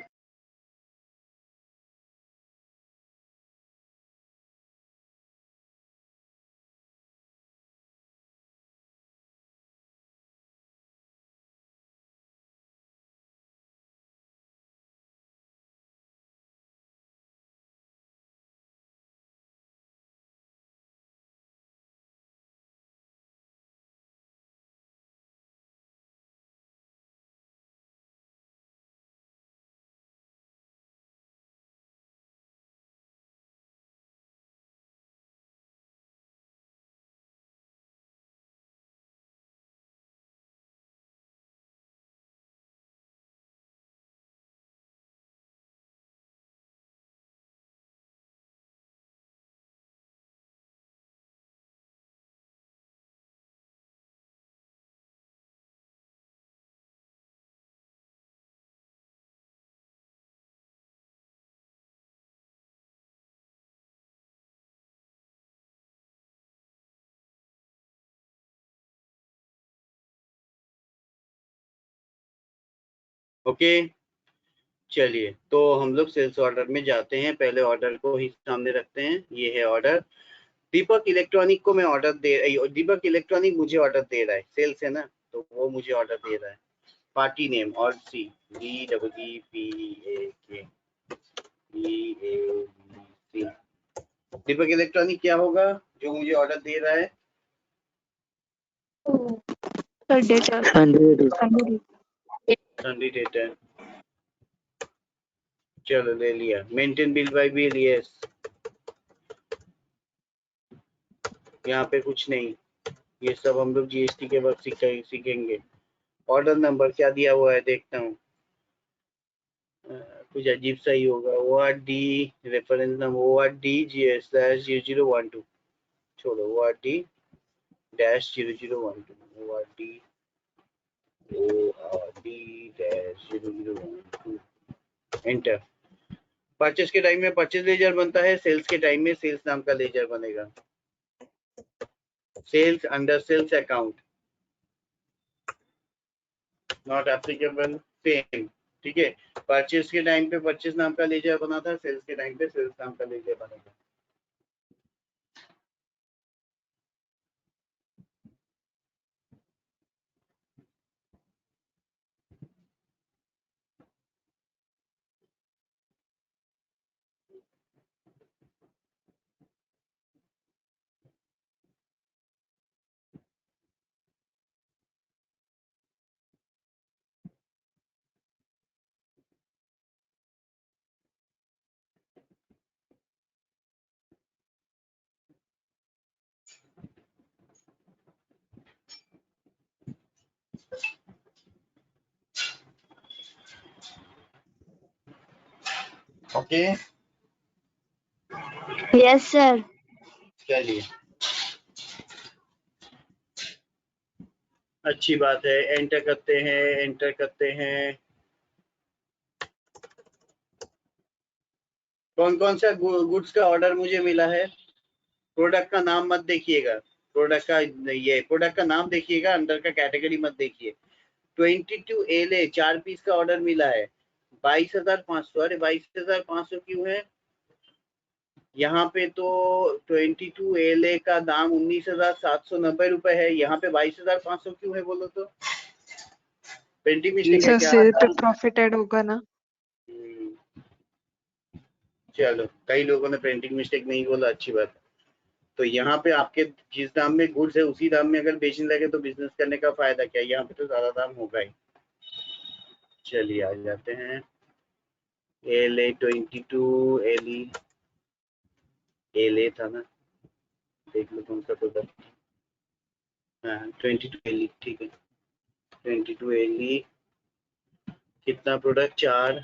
okay चलिए, तो हम लोग सेल्स ऑर्डर में जाते हैं। पहले ऑर्डर को ही सामने रखते हैं। ये है ऑर्डर। दीपक इलेक्ट्रॉनिक को मैं ऑर्डर दीपक इलेक्ट्रॉनिक मुझे ऑर्डर दे रहा है, सेल्स है ना, तो वो मुझे ऑर्डर दे रहा है। पार्टी नेम और सी DEEPAK EABC। दीपक इलेक्ट्रॉनिक क्या होगा जो मुझे ऑर्डर दे रहा है? Sir data सन्डी data. चलो ले लिया। Maintain bill bye bill, yes. यहाँ पे कुछ नहीं, ये सब हम लोग GST के वक्त सीखेंगे। ऑर्डर नंबर क्या दिया हुआ है देखता हूँ, कुछ अजीब सा ही होगा। ORD reference number ORD/0012। छोड़ो, ORD-0012 ORD-0012 एंटर। परचेस के टाइम में परचेस लेजर बनता है, सेल्स के टाइम में सेल्स नाम का लेजर बनेगा। Sales under sales account, not applicable, same. ठीक है, परचेस के टाइम पे परचेस नाम का लेजर बना था, सेल्स के टाइम पे सेल्स नाम का लेजर बनेगा। Okay yes sir. चलिए, अच्छी बात है। एंटर करते हैं, एंटर करते हैं। कौन कौन सा गुड्स का ऑर्डर मुझे मिला है? प्रोडक्ट का नाम मत देखिएगा, प्रोडक्ट का नाम देखिएगा, अंदर का कैटेगरी मत देखिए। 22 LA 4 पीस का ऑर्डर मिला है 22,500। अरे 22,500 क्यों है यहाँ पे? तो 22 LA का दाम 19,790 रुपए है, यहाँ पे 22,500 क्यों है बोलो तो? प्रिंटिंग मिस्टेक है सर क्या? सेल पे प्रॉफिट ऐड होगा ना। चलो, कई लोगों ने प्रिंटिंग मिस्टेक नहीं बोला, अच्छी बात है। तो यहाँ पे आपके जिस दाम में गुड्स है उसी दाम में अगर बेचने लगे तो बिजनेस करने का फायदा क्या है? यहाँ पे तो ज्यादा दाम होगा ही। चलिए आ जाते हैं। LA 22 LA था ना, देख लो कौन सा प्रोडक्ट। हाँ 22 LE, ठीक है। 22 LE कितना प्रोडक्ट? 4,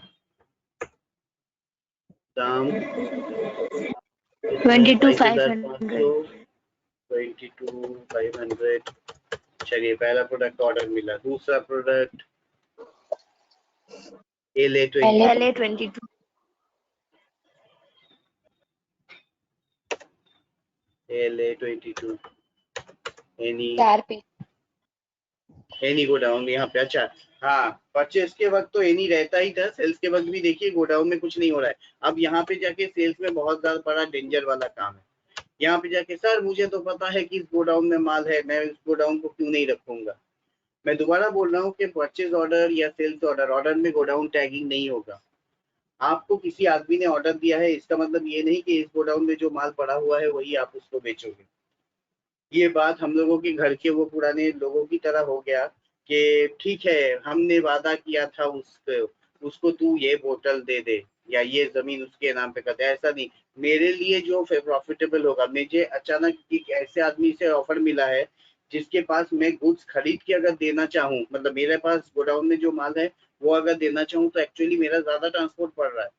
दाम 22,500। 22,500। चलिए, पहला प्रोडक्ट ऑर्डर मिला। दूसरा product LA 22 any 4 piece. Any godown यहाँ पे। अच्छा हाँ, परचेस के वक्त तो एनी रहता ही था, सेल्स के वक्त भी देखिए गोडाउन में कुछ नहीं हो रहा है। अब यहाँ पे जाके सेल्स में बहुत ज्यादा बड़ा डेंजर वाला काम है। यहाँ पे जाके सर मुझे तो पता है कि इस गोडाउन में माल है, मैं इस गोडाउन को क्यों नहीं रखूंगा। मैं दोबारा बोल रहा हूँ कि परचेज ऑर्डर या सेल्स ऑर्डर में गोडाउन टैगिंग नहीं होगा। आपको किसी आदमी ने ऑर्डर दिया है, इसका मतलब ये नहीं कि इस गोडाउन में जो माल पड़ा हुआ है वही आप उसको बेचोगे। ये बात हम लोगों के घर के वो पुराने लोगों की तरह हो गया कि ठीक है हमने वादा किया था उसको तू ये बोतल दे दे या ये जमीन उसके नाम पे कर दे। ऐसा नहीं, मेरे लिए जो प्रॉफिटेबल होगा। मुझे अचानक एक ऐसे आदमी से ऑफर मिला है जिसके पास मैं गुड्स खरीद के अगर देना चाहूँ, मतलब मेरे पास गोडाउन में जो माल है वो अगर देना चाहूँ तो एक्चुअली मेरा ज्यादा ट्रांसपोर्ट पड़ रहा है।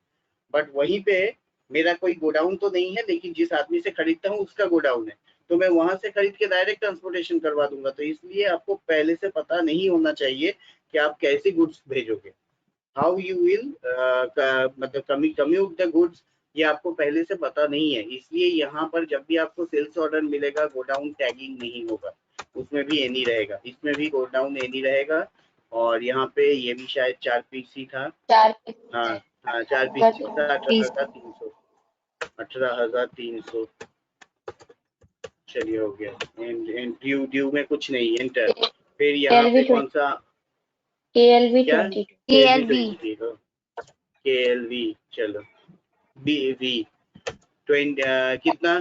बट वहीं पे मेरा कोई गोडाउन तो नहीं है, लेकिन जिस आदमी से खरीदता हूँ उसका गोडाउन है, तो मैं वहां से खरीद के डायरेक्ट ट्रांसपोर्टेशन करवा दूंगा। तो इसलिए आपको पहले से पता नहीं होना चाहिए कि आप कैसे गुड्स भेजोगे, हाउ यू विल मतलब कम्यूट द गुड्स, ये आपको पहले से पता नहीं है। इसलिए यहाँ पर जब भी आपको सेल्स ऑर्डर मिलेगा गोडाउन टैगिंग नहीं होगा, उसमें भी एनी रहेगा, इसमें भी गोडाउन एनी रहेगा और यहाँ पे ये भी शायद 4 पीस ही था। 4 पीस हाँ है। हाँ 4 होगा पीस तो था। 20 18,300 18,300 चलिए हो गया। ड्यू ड्यू में कुछ नहीं, एंटर। फिर यहाँ पे KLV कौन सा KLV क्या 22 KLV KLV चलो BV 20 कितना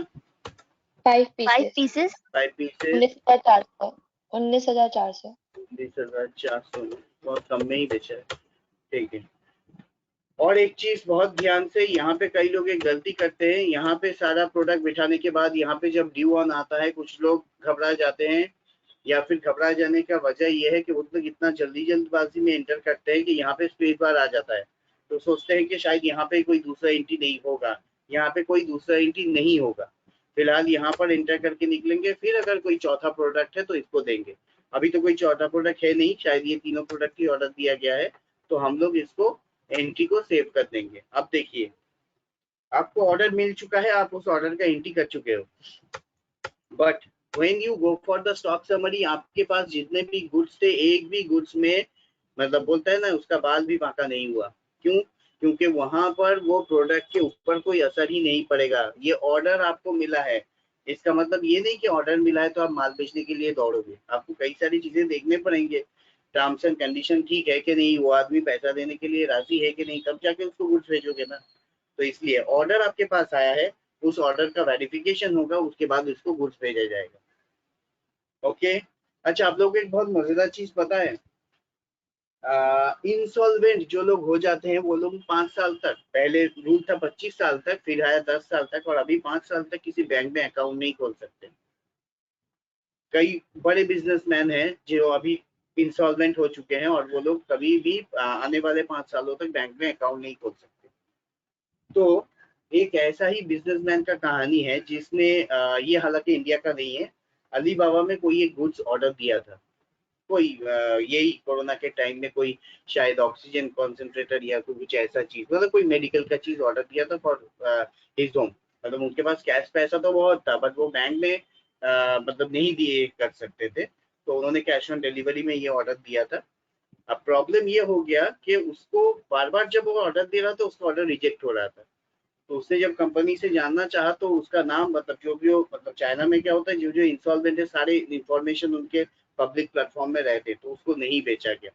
5 5 पीसेस पीसेस 5 पीसेस 19,400 19,400 19,400 बहुत कम में ही बेचा है। ठीक है। और एक चीज बहुत ध्यान से, यहाँ पे कई लोग एक गलती करते हैं, यहाँ पे सारा प्रोडक्ट बिठाने के बाद यहाँ पे जब ड्यू ऑन आता है कुछ लोग घबरा जाते हैं, या फिर घबरा जाने का वजह यह है कि वो लोग इतना जल्दबाजी में एंटर करते हैं कि यहाँ पे स्पेस बार आ जाता है, तो सोचते हैं कि शायद यहाँ पे कोई दूसरा एंट्री नहीं होगा। यहाँ पे कोई दूसरा एंट्री नहीं होगा। फिलहाल यहाँ पर एंटर करके निकलेंगे, फिर अगर कोई चौथा प्रोडक्ट है तो इसको देंगे। अभी तो कोई चौथा प्रोडक्ट है नहीं, शायद ये तीनों प्रोडक्ट ही ऑर्डर दिया गया है, तो हम लोग इसको एंट्री को सेव कर देंगे। अब देखिए आपको ऑर्डर मिल चुका है, आप उस ऑर्डर का एंट्री कर चुके हो, but when you go for the stock summary आपके पास जितने भी गुड्स थे, एक भी गुड्स में मतलब बोलता है ना उसका बाल भी बांका नहीं हुआ। क्यों? क्योंकि वहां पर वो प्रोडक्ट के ऊपर कोई असर ही नहीं पड़ेगा। ये ऑर्डर आपको मिला है, इसका मतलब ये नहीं कि ऑर्डर मिला है तो आप माल बेचने के लिए दौड़ोगे। आपको कई सारी चीजें देखने पड़ेंगे, टर्म्स एंड कंडीशन ठीक है कि नहीं, वो आदमी पैसा देने के लिए राजी है कि नहीं, तब जाके उसको गुड्स भेजोगे ना। तो इसलिए ऑर्डर आपके पास आया है, उस ऑर्डर का वेरिफिकेशन होगा, उसके बाद उसको गुड्स भेजा जाएगा। ओके। अच्छा आप लोगों को एक बहुत मजेदार चीज पता है, इंसॉल्वेंट जो लोग हो जाते हैं वो लोग 5 साल तक, पहले रूल था 25 साल तक, फिर आया 10 साल तक, और अभी 5 साल तक किसी बैंक में अकाउंट नहीं खोल सकते। कई बड़े बिजनेसमैन हैं जो अभी इंसॉल्वेंट हो चुके हैं और वो लोग कभी भी आने वाले 5 सालों तक बैंक में अकाउंट नहीं खोल सकते। तो एक ऐसा ही बिजनेसमैन का कहानी है जिसने ये हालांकि इंडिया का नहीं है, अलीबाबा में कोई एक गुड्स ऑर्डर दिया था, कोई यही कोरोना के टाइम में कोई शायद ऑक्सीजन कॉन्सेंट्रेटर या कुछ ऐसा चीज, मतलब कोई मेडिकल का चीज ऑर्डर दिया था फॉर हिज होम। मतलब उनके पास कैश पैसा तो बहुत था, बट वो बैंक में मतलब नहीं दिए कर सकते थे, तो उन्होंने कैश ऑन डिलीवरी में ये ऑर्डर दिया था। अब प्रॉब्लम ये हो गया कि उसको बार बार जब वो ऑर्डर दे रहा था उसका ऑर्डर रिजेक्ट हो रहा था। तो उसने जब कंपनी से जानना चाहा तो उसका नाम मतलब जो भी हो, मतलब चाइना में क्या होता है, जो जो इंसॉल्वेंट है सारे इंफॉर्मेशन उनके पब्लिक प्लेटफॉर्म में रहते, तो उसको नहीं बेचा गया।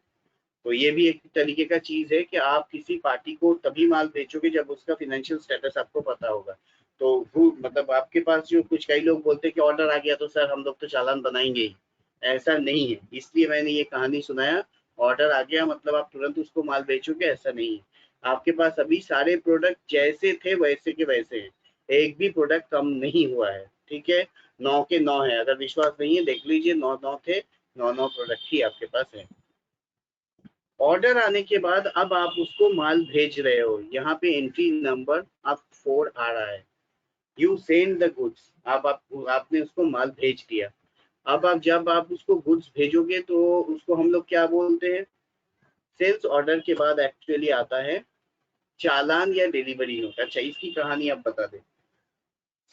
तो ये भी एक तरीके का चीज है कि आप किसी पार्टी को तभी माल बेचोगे जब उसका फाइनेंशियल स्टेटस आपको पता होगा। तो वो मतलब आपके पास जो कुछ कई लोग बोलते हैं कि ऑर्डर आ गया तो सर हम लोग तो चालान बनाएंगे ही, ऐसा नहीं है। इसलिए मैंने ये कहानी सुनाया, ऑर्डर आ गया मतलब आप तुरंत उसको माल बेचोगे, ऐसा नहीं है। आपके पास अभी सारे प्रोडक्ट जैसे थे वैसे के वैसे हैं, एक भी प्रोडक्ट कम नहीं हुआ है। ठीक है, 9 के 9 है, अगर विश्वास नहीं है देख लीजिए, 9 थे, 9 प्रोडक्ट ही आपके पास है। ऑर्डर आने के बाद अब आप उसको माल भेज रहे हो, यहाँ पे एंट्री नंबर अब 4 आ रहा है, यू सेंड द गुड्स। अब आपने उसको माल भेज दिया। अब आप जब आप उसको गुड्स भेजोगे तो उसको हम लोग क्या बोलते हैं, सेल्स ऑर्डर के बाद एक्चुअली आता है चालान या डिलीवरी नोट। अच्छा इसकी कहानी आप बता दें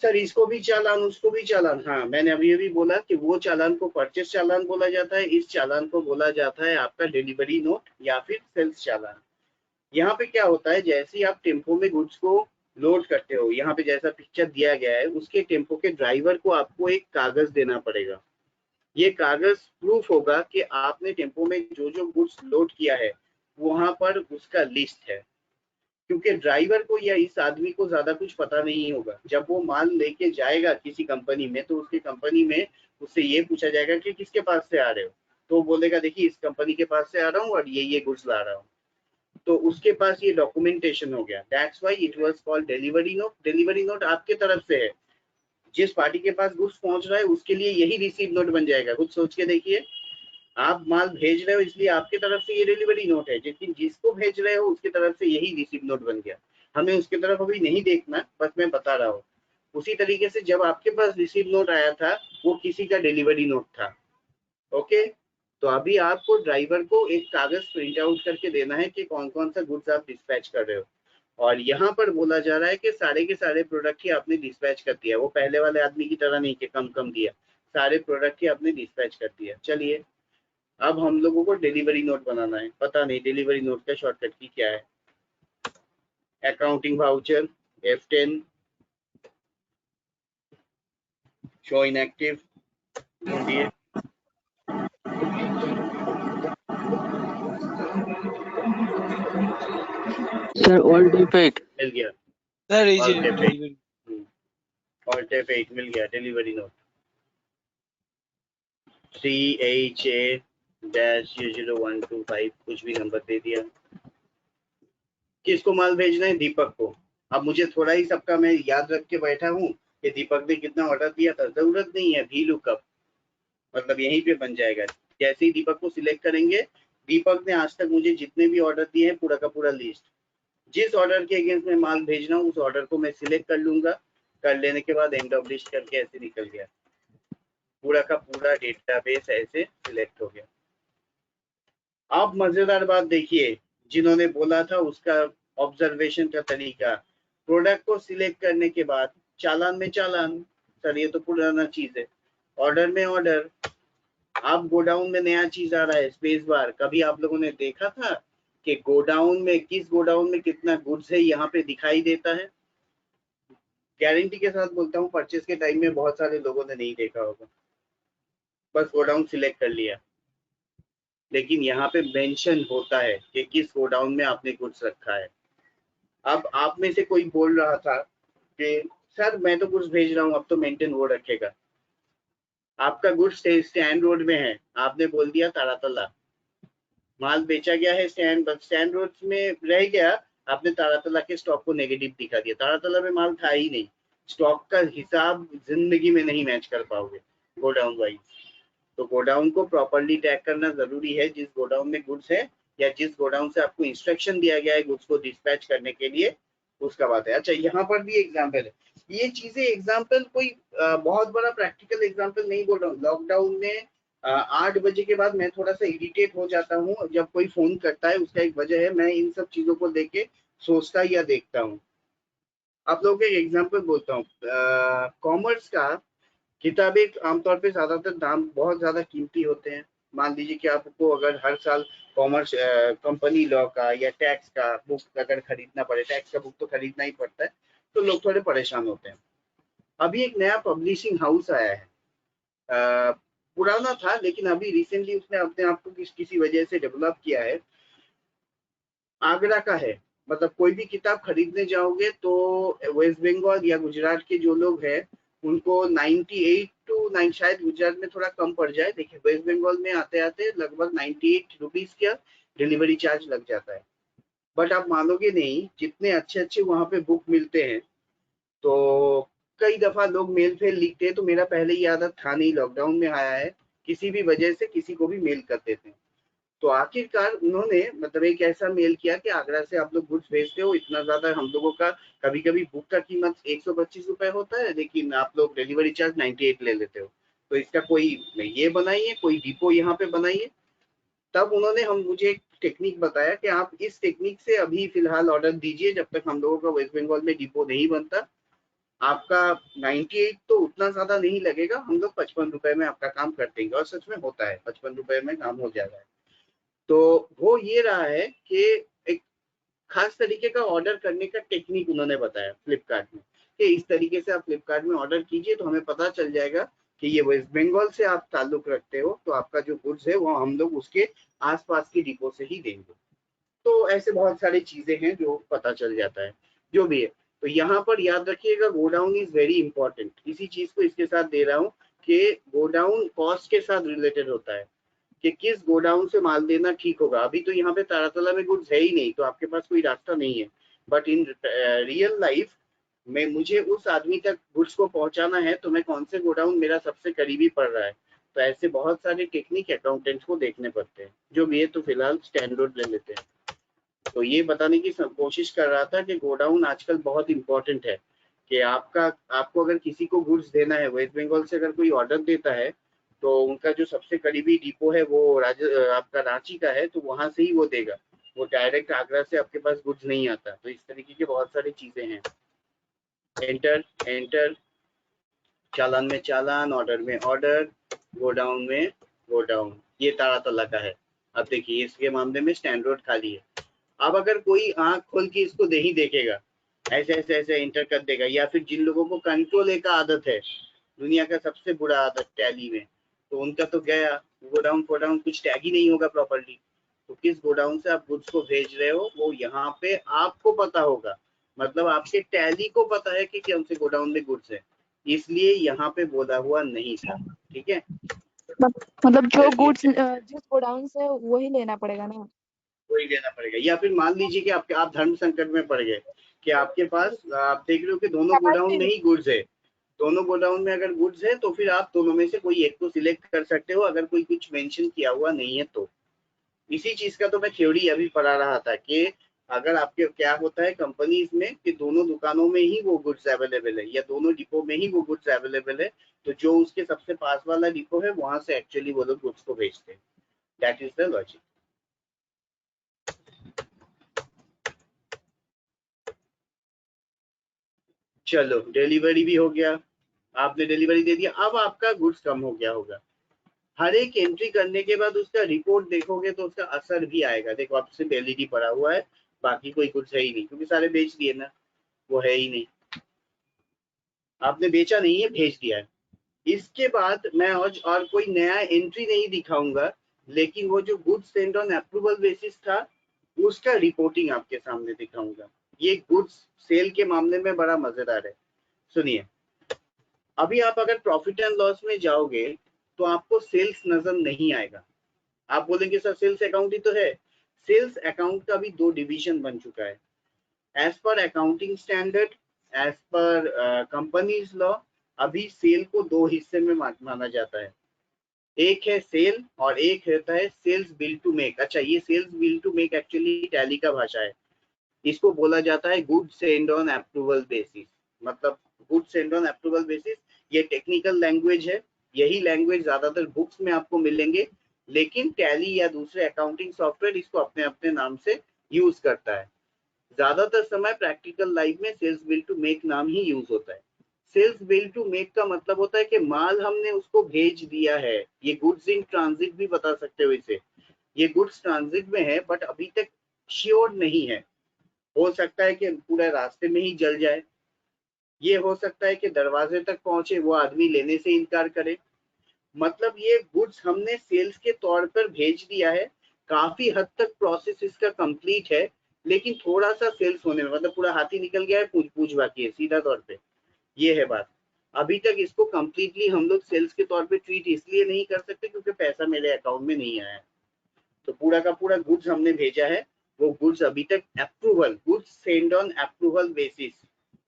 सर, इसको भी चालान उसको भी चालान। हाँ मैंने अभी बोला कि वो चालान को परचेस चालान बोला जाता है, इस चालान को बोला जाता है आपका डिलीवरी नोट या फिर सेल्स चालान। यहाँ पे क्या होता है, जैसे ही आप टेम्पो में गुड्स को लोड करते हो, यहाँ पे जैसा पिक्चर दिया गया है, उसके टेम्पो के ड्राइवर को आपको एक कागज देना पड़ेगा। ये कागज प्रूफ होगा कि आपने टेम्पो में जो जो गुड्स लोड किया है वहां पर उसका लिस्ट है, क्योंकि ड्राइवर को या इस आदमी को ज्यादा कुछ पता नहीं होगा। जब वो माल लेके जाएगा किसी कंपनी में तो उसकी कंपनी में उससे ये पूछा जाएगा कि किसके पास से आ रहे हो, तो बोलेगा देखिए इस कंपनी के पास से आ रहा हूँ और ये गुड्स ला रहा हूँ, तो उसके पास ये डॉक्यूमेंटेशन हो गया। That's why it was called delivery note. Delivery note आपके तरफ से है, जिस पार्टी के पास गुड्स पहुंच रहा है उसके लिए यही रिसीव नोट बन जाएगा। खुद सोच के देखिए, आप माल भेज रहे हो इसलिए आपके तरफ से ये डिलीवरी नोट है, लेकिन जिसको भेज रहे हो उसकी तरफ से यही रिसीव नोट बन गया। हमें उसकी तरफ अभी नहीं देखना, बस मैं बता रहा हूँ। उसी तरीके से जब आपके पास रिसीव नोट आया था वो किसी का डिलीवरी नोट था। ओके, तो अभी आपको ड्राइवर को एक कागज प्रिंट आउट करके देना है कि कौन कौन सा गुड्स आप डिस्पैच कर रहे हो, और यहाँ पर बोला जा रहा है कि सारे के सारे प्रोडक्ट ही आपने डिस्पैच कर दिया। वो पहले वाले आदमी की तरह नहीं कि कम कम दिया, सारे प्रोडक्ट ही आपने डिस्पैच कर दिया। चलिए अब हम लोगों को डिलीवरी नोट बनाना है। पता नहीं डिलीवरी नोट का शॉर्टकट की क्या है। Accounting voucher F10 show inactive ढूंढिए। सर ऑल्ट F8 मिल गया। Sir Alt F8 Alt F8 मिल गया डिलीवरी नोट। 3HA-00125 कुछ भी नंबर दे दिया। किसको माल भेजना है? दीपक को। अब मुझे थोड़ा ही सबका मैं याद रख के बैठा हूँ कि दीपक ने कितना ऑर्डर दिया था, जरूरत नहीं है। वी लुकअप मतलब यहीं पे बन जाएगा। जैसे ही दीपक को सिलेक्ट करेंगे, दीपक ने आज तक मुझे जितने भी ऑर्डर दिए हैं पूरा का पूरा लिस्ट, जिस ऑर्डर के अगेंस्ट में माल भेजना उस ऑर्डर को मैं सिलेक्ट कर लूंगा। कर लेने के बाद एंड ऑफ लिस्ट करके ऐसे निकल गया, पूरा का पूरा डेटाबेस ऐसे सिलेक्ट हो गया। आप मजेदार बात देखिए, जिन्होंने बोला था उसका ऑब्जर्वेशन का तरीका, प्रोडक्ट को सिलेक्ट करने के बाद चालान में चालान, सर ये तो पुराना चीज है। ऑर्डर में ऑर्डर, आप गोडाउन में नया चीज आ रहा है स्पेस बार। कभी आप लोगों ने देखा था कि गोडाउन में किस गोडाउन में कितना गुड्स है यहाँ पे दिखाई देता है? गारंटी के साथ बोलता हूँ परचेज के टाइम में बहुत सारे लोगों ने नहीं देखा होगा, बस गोडाउन सिलेक्ट कर लिया। लेकिन यहाँ पे मेंशन होता है कि किस गोडाउन में आपने गुड्स रखा है। अब आप में से कोई बोल रहा था कि सर मैं तो गुड्स भेज रहा हूँ, अब तो मेंटेन वो रखेगा। आपका गुड्स स्टैंड रोड में है, आपने बोल दिया तारातला, माल बेचा गया है स्टैंड रोड में रह गया, आपने तारातला के स्टॉक को नेगेटिव दिखा दिया। तारातला में माल था ही नहीं, स्टॉक का हिसाब जिंदगी में नहीं मैच कर पाओगे गोडाउन वाइज। तो गोडाउन को प्रॉपर्ली टैग करना जरूरी है, जिस गोडाउन में गुड्स है या जिस गोडाउन से आपको इंस्ट्रक्शन दिया गया है गुड्स को डिस्पैच करने के लिए, उसका बात है। अच्छा यहाँ पर भी एग्जाम्पल है, ये चीजें एग्जाम्पल कोई बहुत बड़ा प्रैक्टिकल एग्जाम्पल नहीं बोल रहा हूँ। लॉकडाउन में 8 बजे के बाद मैं थोड़ा सा इरिटेट हो जाता हूँ जब कोई फोन करता है, उसका एक वजह है, मैं इन सब चीजों को देख के सोचता या देखता हूँ। आप लोगों को एक एग्जाम्पल बोलता हूँ, कॉमर्स का किताबें आमतौर पे ज्यादातर दाम बहुत ज्यादा कीमती होते हैं। मान लीजिए कि आपको अगर हर साल कॉमर्स कंपनी लॉ का या टैक्स का बुक अगर खरीदना पड़े, टैक्स का बुक तो खरीदना ही पड़ता है, तो लोग थोड़े परेशान होते हैं। अभी एक नया पब्लिशिंग हाउस आया है, पुराना था लेकिन अभी रिसेंटली उसने अपने आप को किसी वजह से डेवलप किया है। आगरा का है, मतलब कोई भी किताब खरीदने जाओगे तो वेस्ट बंगाल या गुजरात के जो लोग हैं उनको 98 to 9, शायद गुजरात में थोड़ा कम पड़ जाए, देखिए वेस्ट बंगाल में आते आते लगभग 98 रुपीज का डिलीवरी चार्ज लग जाता है। बट आप मानोगे नहीं, जितने अच्छे अच्छे वहां पे बुक मिलते हैं, तो कई दफा लोग मेल फेल लिखते हैं, तो मेरा पहले ये आदत था नहीं, लॉकडाउन में आया है, किसी भी वजह से किसी को भी मेल कर देते हैं। तो आखिरकार उन्होंने मतलब एक ऐसा मेल किया कि आगरा से आप लोग गुड्स भेजते हो, इतना ज्यादा हम लोगों का कभी कभी बुक का कीमत 125 रुपए होता है, लेकिन आप लोग डिलीवरी चार्ज 98 ले लेते हो, तो इसका कोई ये बनाइए, कोई डिपो यहाँ पे बनाइए। तब उन्होंने मुझे एक टेक्निक बताया कि आप इस टेक्निक से अभी फिलहाल ऑर्डर दीजिए, जब तक हम लोगों का वेस्ट बंगाल में डिपो नहीं बनता। आपका 98 तो उतना ज्यादा नहीं लगेगा, हम लोग 55 रुपए में आपका काम कर देंगे, और सच में होता है 55 रुपए में काम हो जाएगा। तो वो ये रहा है कि एक खास तरीके का ऑर्डर करने का टेक्निक उन्होंने बताया फ्लिपकार्ट में, कि इस तरीके से आप फ्लिपकार्ट में ऑर्डर कीजिए तो हमें पता चल जाएगा कि ये वेस्ट बंगाल से आप ताल्लुक रखते हो, तो आपका जो गुड्स है वो हम लोग उसके आसपास की डिपो से ही देंगे। तो ऐसे बहुत सारी चीजें हैं जो पता चल जाता है, जो भी है। तो यहाँ पर याद रखिएगा, गोडाउन इज वेरी इंपॉर्टेंट। इसी चीज को इसके साथ दे रहा हूँ कि गोडाउन कॉस्ट के साथ रिलेटेड होता है, कि किस गोडाउन से माल देना ठीक होगा। अभी तो यहाँ पे तारातला में गुड्स है ही नहीं, तो आपके पास कोई रास्ता नहीं है, बट इन रियल लाइफ में मुझे उस आदमी तक गुड्स को पहुंचाना है, तो मैं कौन से गोडाउन मेरा सबसे करीबी पड़ रहा है। तो ऐसे बहुत सारे टेक्निक अकाउंटेंट्स को देखने पड़ते हैं, जो भी है। तो फिलहाल स्टैंडर्ड ले लेते हैं। तो ये बताने की कोशिश कर रहा था कि गोडाउन आजकल बहुत इंपॉर्टेंट है, कि आपको अगर किसी को गुड्स देना है, वेस्ट बंगाल से अगर कोई ऑर्डर देता है, तो उनका जो सबसे करीबी डिपो है वो आपका रांची का है, तो वहां से ही वो देगा, वो डायरेक्ट आगरा से आपके पास गुड्स नहीं आता। तो इस तरीके की बहुत सारी चीजें हैं। एंटर एंटर, चालान में चालान, ऑर्डर में ऑर्डर, गोडाउन में गोडाउन, ये तारा तला का है। अब देखिए इसके मामले में स्टैंड रोड खाली है। अब अगर कोई आंख खोल के इसको नहीं देखेगा, ऐसे ऐसे ऐसे एंटर कर देगा, या फिर जिन लोगों को कंट्रोल ए का आदत है, दुनिया का सबसे बुरा आदत टैली में, तो उनका तो गया, गोडाउन फोडाउन कुछ टैग ही नहीं होगा प्रॉपर्ली। तो किस गोडाउन से आप गुड्स को भेज रहे हो वो यहाँ पे आपको पता होगा, मतलब आपके टैली को पता है कि कौन से गोडाउन में गुड्स है, इसलिए यहाँ पे बोला हुआ नहीं था। ठीक है, मतलब जो चलिए गुड्स जिस गोडाउन से वही लेना पड़ेगा ना। वही लेना पड़ेगा। या फिर मान लीजिए कि आप धर्म संकट में पड़ गए कि आपके पास, आप देख रहे हो कि दोनों गोडाउन में ही गुड्स है, दोनों गोडाउन में अगर गुड्स है तो फिर आप दोनों में से कोई एक को सिलेक्ट कर सकते हो, अगर कोई कुछ मेंशन किया हुआ नहीं है तो। इसी चीज का तो मैं थ्योरी अभी पढ़ा रहा था कि अगर आपके क्या होता है कंपनीज में कि दोनों दुकानों में ही वो गुड्स अवेलेबल है या दोनों डिपो में ही वो गुड्स अवेलेबल है, तो जो उसके सबसे पास वाला डिपो है वहां से एक्चुअली वो लोग गुड्स को भेजते हैं। That is the logic. चलो डिलीवरी भी हो गया, आपने डिलीवरी दे दिया, अब आपका गुड्स कम हो गया होगा। हर एक एंट्री करने के बाद उसका रिपोर्ट देखोगे तो उसका असर भी आएगा। देखो आप सिर्फ एलईडी पड़ा हुआ है, बाकी कोई गुड्स है ही नहीं, क्योंकि सारे बेच दिए ना, वो है ही नहीं, आपने बेचा नहीं है, भेज दिया है। इसके बाद मैं और कोई नया एंट्री नहीं दिखाऊंगा, लेकिन वो जो goods send on approval basis था उसका रिपोर्टिंग आपके सामने दिखाऊंगा। ये गुड्स सेल के मामले में बड़ा मजेदार है। सुनिए, अभी आप अगर प्रॉफिट एंड लॉस में जाओगे तो आपको सेल्स नजर नहीं आएगा। आप बोलेंगे सर सेल्स अकाउंट ही तो है। सेल्स अकाउंट का भी दो डिवीजन बन चुका है। As per accounting standard, as per companies law, अभी सेल को दो हिस्से में माना जाता है। एक है सेल और एक रहता है सेल्स बिल टू मेक। अच्छा, ये sales bill to make actually Tally का भाषा है। इसको बोला जाता है good send on approval basis. मतलब good send on approval basis ये टेक्निकल लैंग्वेज है, यही लैंग्वेज ज्यादातर बुक्स में आपको मिलेंगे, लेकिन टैली या दूसरे अकाउंटिंग सॉफ्टवेयर इसको अपने अपने नाम से यूज करता है। ज्यादातर समय प्रैक्टिकल लाइफ में सेल्स बिल टू मेक नाम ही यूज होता है। सेल्स बिल टू मेक का मतलब होता है कि माल हमने उसको भेज दिया है, ये गुड्स इन ट्रांजिट भी बता सकते हो इसे। ये गुड्स ट्रांजिट में है बट अभी तक श्योर नहीं है, हो सकता है कि पूरा रास्ते में ही जल जाए, ये हो सकता है कि दरवाजे तक पहुंचे वो आदमी लेने से इनकार करे। मतलब ये गुड्स हमने सेल्स के तौर पर भेज दिया है, काफी हद तक प्रोसेस इसका कंप्लीट है, लेकिन थोड़ा सा सेल्स होने में, मतलब पूरा हाथी निकल गया है, पूछ पूछ बाकी है, सीधा तौर पे ये है बात। अभी तक इसको कंप्लीटली हम लोग सेल्स के तौर पे ट्रीट इसलिए नहीं कर सकते क्योंकि पैसा मेरे अकाउंट में नहीं आया। तो पूरा का पूरा गुड्स हमने भेजा है, वो गुड्स अभी तक approval, goods send on approval basis,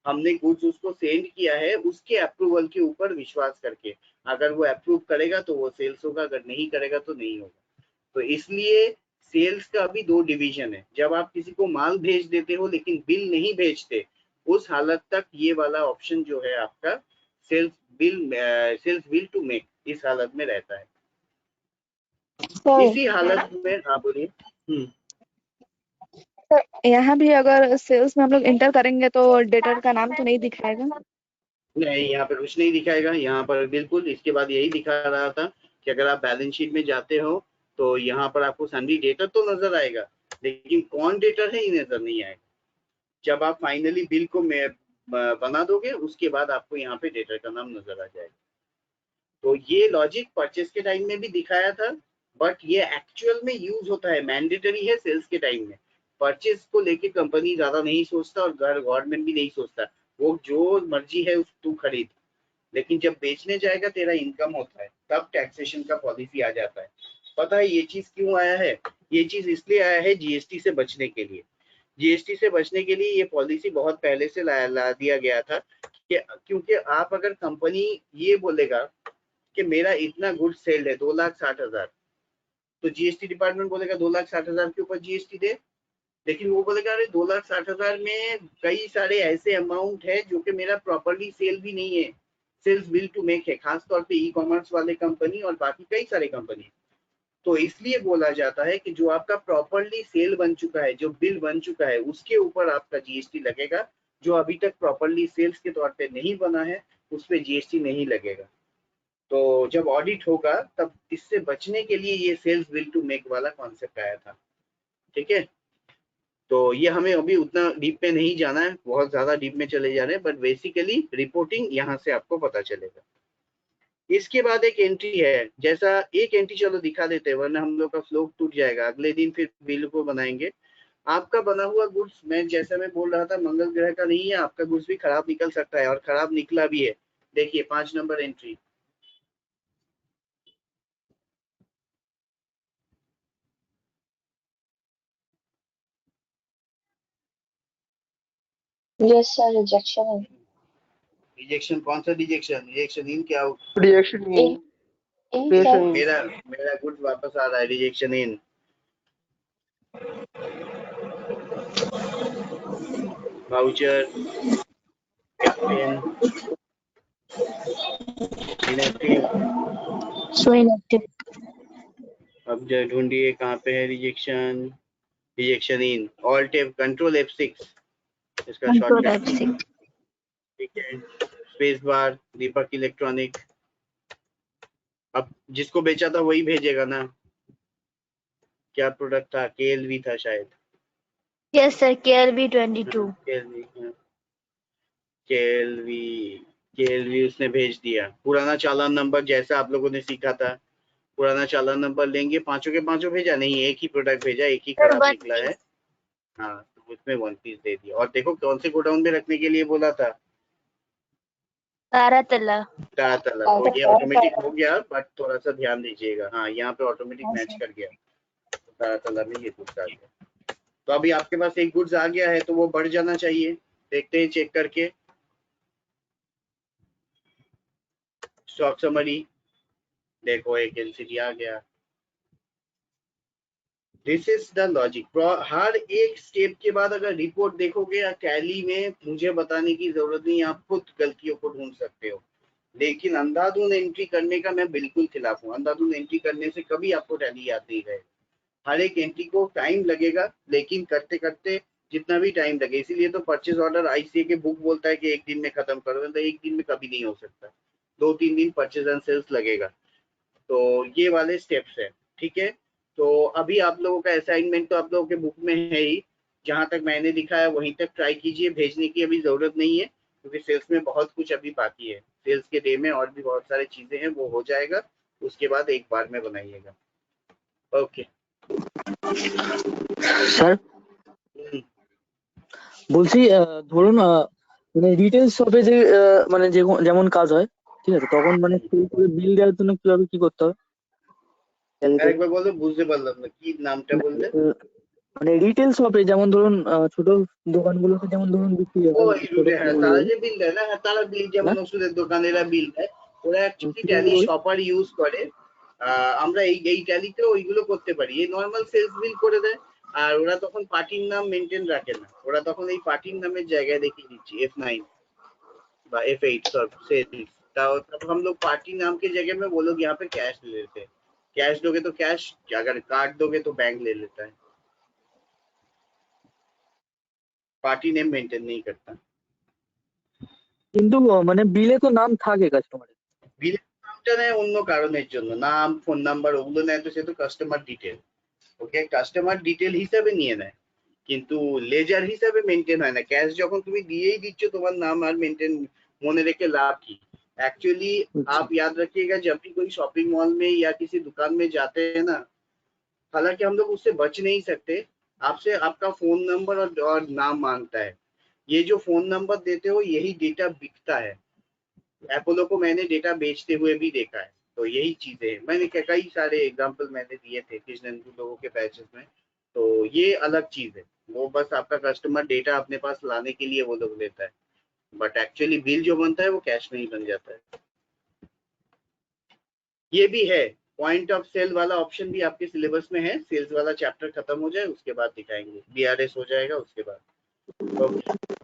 हमने गुड्स उसको सेंड किया है उसके अप्रूवल के ऊपर विश्वास करके। अगर वो अप्रूव करेगा तो वो सेल्स होगा, अगर नहीं करेगा तो नहीं होगा। तो इसलिए सेल्स का अभी दो डिवीजन है। जब आप किसी को माल भेज देते हो लेकिन बिल नहीं भेजते, उस हालत तक ये वाला ऑप्शन जो है आपका सेल्स बिल टू मेक, इस हालत में रहता है। सर इसी हालत में, हाँ बोलिए। यहाँ भी अगर सेल्स में हम लोग इंटर करेंगे तो डेटर का नाम तो नहीं दिखाएगा। नहीं, यहाँ पर कुछ नहीं दिखाएगा। यहाँ पर बिल्कुल इसके बाद यही दिखा रहा था कि अगर आप बैलेंस शीट में जाते हो तो यहाँ पर आपको सन्डी डेटर तो नजर आएगा, लेकिन कौन डेटर है ये नजर नहीं आएगा। जब आप फाइनली बिल को बना दोगे उसके बाद आपको यहाँ पे डेटर का नाम नजर आ जाएगा। तो ये लॉजिक परचेस के टाइम में भी दिखाया था, बट ये एक्चुअल में यूज होता है, मैंडेटरी है सेल्स के टाइम में। परचेस को लेके कंपनी ज्यादा नहीं सोचता और गवर्नमेंट भी नहीं सोचता, वो जो मर्जी है उस तू खरीद, लेकिन जब बेचने जाएगा तेरा इनकम होता है तब टैक्सेशन का पॉलिसी आ जाता है। पता है ये चीज क्यों आया है? ये चीज इसलिए आया है जीएसटी से बचने के लिए। जीएसटी से बचने के लिए ये पॉलिसी बहुत पहले से ला दिया गया था कि क्योंकि आप अगर कंपनी ये बोलेगा कि मेरा इतना गुड्स सेल है 2,60,000, तो जीएसटी डिपार्टमेंट बोलेगा 2,60,000 के ऊपर जीएसटी दे। लेकिन वो बोलेगा अरे 2,60,000 में कई सारे ऐसे अमाउंट है जो कि मेरा प्रॉपर्ली सेल भी नहीं है, सेल्स बिल टू मेक है, खासतौर पे ई कॉमर्स वाले कंपनी और बाकी कई सारे कंपनी। तो इसलिए बोला जाता है कि जो आपका प्रॉपर्ली सेल बन चुका है, जो बिल बन चुका है, उसके ऊपर आपका जीएसटी लगेगा। जो अभी तक प्रॉपर्ली सेल्स के तौर पे नहीं बना है उस पर जीएसटी नहीं लगेगा। तो जब ऑडिट होगा तब इससे बचने के लिए ये सेल्स बिल टू मेक वाला कॉन्सेप्ट आया था। ठीक है, तो ये हमें अभी उतना डीप में नहीं जाना है, बहुत ज्यादा डीप में चले जा रहे हैं, बट बेसिकली रिपोर्टिंग यहाँ से आपको पता चलेगा। इसके बाद एक एंट्री है, जैसा एक एंट्री चलो दिखा देते हैं वरना हम लोग का फ्लो टूट जाएगा, अगले दिन फिर बिल को बनाएंगे। आपका बना हुआ गुड्स, मैं जैसा मैं बोल रहा था मंगल ग्रह का नहीं है, आपका गुड्स भी खराब निकल सकता है और खराब निकला भी है। देखिए 5 number entry, yes sir, rejection है। रिजेक्शन कौन सा रिजेक्शन? रिजेक्शन इन क्या हो? रिएक्शन इन सर, मेरा मेरा गुड्स वापस आ रहा है, rejection in. Voucher, campaign, inactive. So inactive. अब ढूंढिए कहाँ पे है rejection. Rejection in, alt F, control F6 इसका कंट्रोल शॉर्टकट। F6। ठीक है, स्पेस बार, दीपक इलेक्ट्रॉनिक। अब जिसको बेचा था वही भेजेगा ना? क्या प्रोडक्ट था? KLV था शायद। Yes sir, KLV 22। KLV उसने भेज दिया। पुराना चालान नंबर जैसा आप लोगों ने सीखा था, पुराना चालान नंबर लेंगे, पांचों के पांचों भेजा नहीं, एक ही प्रोडक्ट भेजा, एक ही सर खराब 1 निकला है। पीस। हाँ, तो उसमें 1 पीस दे दिया। और देखो कौन से गोडाउन में रखने के लिए बोला था? तारातला। तारातला। तो ये ऑटोमेटिक हो गया, बट थोड़ा सा ध्यान दीजिएगा। हाँ, यहाँ पे ऑटोमेटिक मैच कर गया, तो तारातला में ये गुड्स आ गया। तो अभी आपके पास एक गुड्स आ गया है तो वो बढ़ जाना चाहिए। देखते हैं चेक करके। स्टॉक समरी देखो, एक एलसीडी आ गया। This is the logic. हर एक स्टेप के बाद अगर रिपोर्ट देखोगे या टैली में, मुझे बताने की जरूरत नहीं, आप खुद गलतियों को ढूंढ सकते हो। लेकिन अंधाधुंध एंट्री करने का मैं बिल्कुल खिलाफ हूँ। अंधाधुंध एंट्री करने से कभी आपको टैली याद नहीं रहेगा। हर एक एंट्री को टाइम लगेगा, लेकिन करते करते जितना भी टाइम लगे, इसीलिए तो परचेज ऑर्डर आईसीए के बुक बोलता है कि एक दिन में खत्म करो, तो एक दिन में कभी नहीं हो सकता, 2-3 दिन परचेज एंड सेल्स लगेगा। तो ये वाले स्टेप्स है। ठीक है, तो अभी आप लोगों का असाइनमेंट तो आप लोगों के बुक में है ही, जहां तक मैंने लिखा है वहीं तक ट्राई कीजिए। भेजने की अभी जरूरत नहीं है, क्योंकि सेल्स में बहुत कुछ अभी बाकी है। सेल्स के डे में और भी बहुत सारी चीजें हैं, वो हो जाएगा, उसके बाद एक बार में बनाइएगा। ओके স্যার বলছি ধরুন মানে রিটেল শপে যে মানে যেমন কাজ হয়, ঠিক আছে, তখন মানে বিল দেওয়ার জন্য কিভাবে কি করতে হবে? আরেকবার বলো, বুঝতে পারলাম না, কি নামটা বললে? মানে রিটেল শপে যেমন ধরুন ছোট দোকানগুলোতে যেমন ধরুন বিক্রি ও হয়, এই ছোট রুটে, হ্যাঁ, তারা সামগ্রীগুলো, যে বিল দেয় না, হ্যাঁ, তারা বিল যেমন না? ওষুধের দোকানেরা বিল দেয়, ওরা অ্যাকচুয়ালি কি ট্যালি বলি? শপার ইউজ করে। আমরা এই ট্যালিতে ওইগুলো করতে পারি, এই নর্মাল সেলস বিল করে দেয়। আর ওরা তখন পার্টির নাম মেনটেন রাখে না, ওরা তখন এই পার্টির নামের জায়গায় দেখিয়ে দিচ্ছি F9 বা F8 सब सेल्स। तब हम लोग पार्टी नाम की जगह में वो लोग यहाँ पे कैश ले लेते हैं। कैश दोगे तो कैश, अगर कार्ड दोगे तो बैंक ले लेता है, पार्टी नेम मेंटेन नहीं करता। কিন্তু মানে বিলে তো নাম থাকে কাস্টমারের। বিল নামটা নেয় অন্য কারণের জন্য, নাম ফোন নাম্বার ওগুলো নেয়, তো সে তো কাস্টমার ডিটেল, ওকে কাস্টমার ডিটেল হিসাবে নিয়ে নেয়, কিন্তু লেজার হিসাবে মেনটেন হয় না। ক্যাশ যখন তুমি দিয়েই दिচ্ছ, তোমার नाम আর मेंटेन মনে রেখে लाभ की। एक्चुअली आप याद रखिएगा, जब भी कोई शॉपिंग मॉल में या किसी दुकान में जाते हैं ना, हालांकि हम लोग उससे बच नहीं सकते, आपसे आपका फोन नंबर और नाम मांगता है। ये जो फोन नंबर देते हो यही डेटा बिकता है। एपोलो को मैंने डेटा बेचते हुए भी देखा है। तो यही चीजें हैं, मैंने कई सारे एग्जांपल मैंने दिए थे कृष्णन लोगों के बैचेस में। तो ये अलग चीज है, वो बस आपका कस्टमर डेटा अपने पास लाने के लिए वो लोग लेता है, बट एक्चुअली बिल जो बनता है वो कैश में ही बन जाता है। ये भी है, पॉइंट ऑफ सेल वाला ऑप्शन भी आपके सिलेबस में है। सेल्स वाला चैप्टर खत्म हो जाए उसके बाद दिखाएंगे, BRS हो जाएगा उसके बाद। ओके।